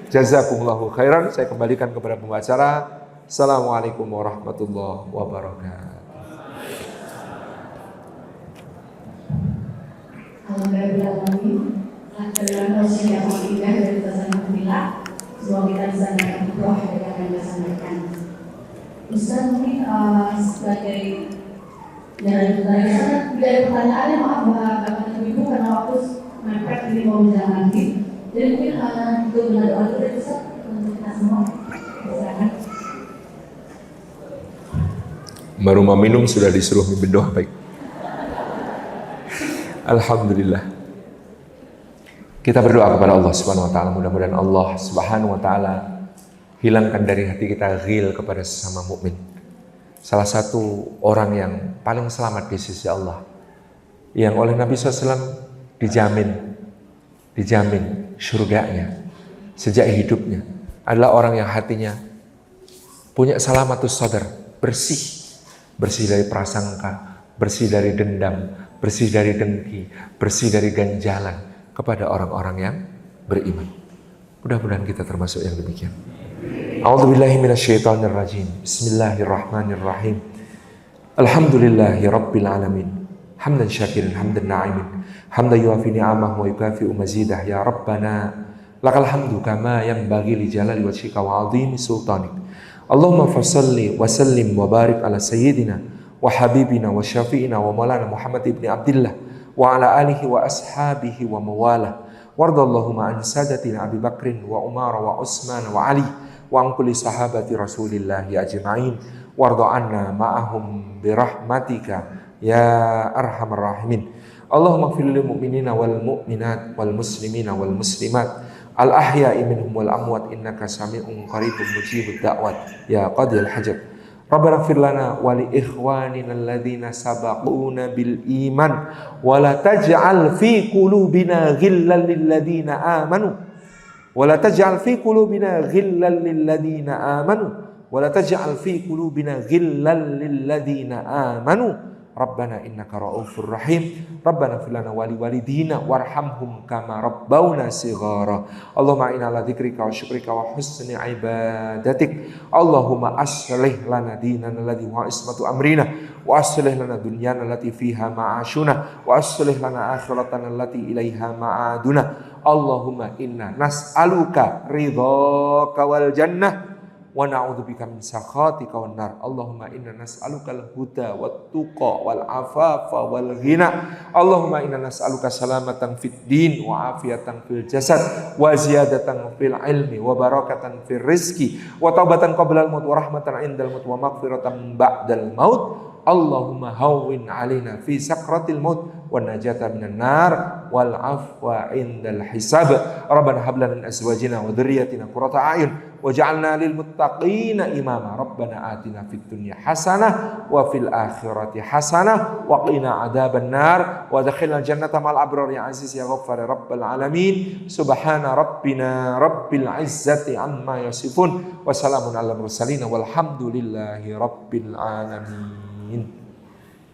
Jazakumullahu khairan. Saya kembalikan kepada pembicara. Assalamualaikum warahmatullahi wabarakatuh. Semoga kita bisa mendapatkan doa dari apa yang disampaikan. Ustaz, mungkin sebagai dari pertanyaan yang maaf Bapak dan Ibu karena waktu mepet ini mau berjalan lagi. Jadi mungkin untuk doa dari Ustaz untuk kita semua. Silakan. Baru mau minum sudah disuruh mimpin doa, baik. Alhamdulillah. Kita berdoa kepada Allah Subhanahu wa taala, mudah-mudahan Allah Subhanahu wa taala hilangkan dari hati kita ghil kepada sesama mukmin. Salah satu orang yang paling selamat di sisi Allah, yang oleh Nabi SAW dijamin surganya sejak hidupnya, adalah orang yang hatinya punya salamatus sadar, bersih dari prasangka, bersih dari dendam, bersih dari dengki, bersih dari ganjalan kepada orang-orang yang beriman. Mudah-mudahan kita termasuk yang demikian. A'udzubillahi minasyaitonir rajim. Bismillahirrahmanirrahim. Alhamdulillahi rabbil alamin. Hamdan syakirin, hamdan na'imin. Hamdan yuafi ni'amahu wa yukafi'u mazidah. Ya Rabbana, lakal hamdu kama yanbaghi li jalali wajhika wa 'azimi sultanik. Allahumma fassalli wa sallim wa barik ala sayyidina wa habibina wa syafi'ina wa maulana Muhammad ibn Abdillah wa ala alihi wa ashabihi wa mawalah. Wardallahumma an sadatina Abi Bakrin wa Umar wa Utsman wa Ali wa an kulli sahabati Rasulillahi ajma'in. Warda anna ma'ahum birahmatika ya arhamar rahimin. Allahumma ighfir lil mu'minina wal mu'minat wal muslimina wal muslimat al ahya'i minhum wal amwat innaka sami'un qaribun mujibud da'wat ya qadil hajat. Rabbana ighfir lana wa li ikhwanina alladhina sabaquna bil iman wa la taj'al fi qulubina ghillan lil ladzina amanu wa la taj'al fi qulubina ghillan lil ladzina amanu wa la taj'al fi qulubina ghillan lil ladzina amanu Rabbana innaka ra'ufur rahim. Rabbana ighfir lana wa li walidina warhamhum kama rabbawna shighara. Allahumma inna ala dzikrika wa syukrika wa husni ibadatik. Allahumma aslih lana dinana alladhi huwa ismatu amrina wa aslih lana dunyana allati fiha ma'ashuna wa aslih lana akhiratana allati ilaiha ma'aduna. Allahumma inna nas'aluka ridhaka wal jannah wa na'udzubika min sakhatika wan nar. Allahumma inna nas'aluka al-huda wat tuqa wal afafa wal ghina. Allahumma inna nas'aluka salamatan fid din wa afiyatan fil jasad wa ziyadatan fil ilmi wa barakatan fil rizqi wa taubatan qabla al-maut wa rahmatan indal maut wa maghfiratan ba'dal maut. Allahumma hawwin alaina fi sakratil maut wa najata minan nar wal afwa indal hisab. Rabbana hab lana min azwajina wa dhurriyyatina qurrata a'yun waj'alna lil muttaqina imama. Rabbana atina fid dunya hasanah wa fil akhirati hasanah wa qina adzaban nar wa adkhilna jannata ma'al abrar ya aziz ya ghaffar ya rabbal alamin. Subhana rabbina rabbil izzati amma yasifun wa salamun alal mursalin walhamdulillahi rabbil alamin.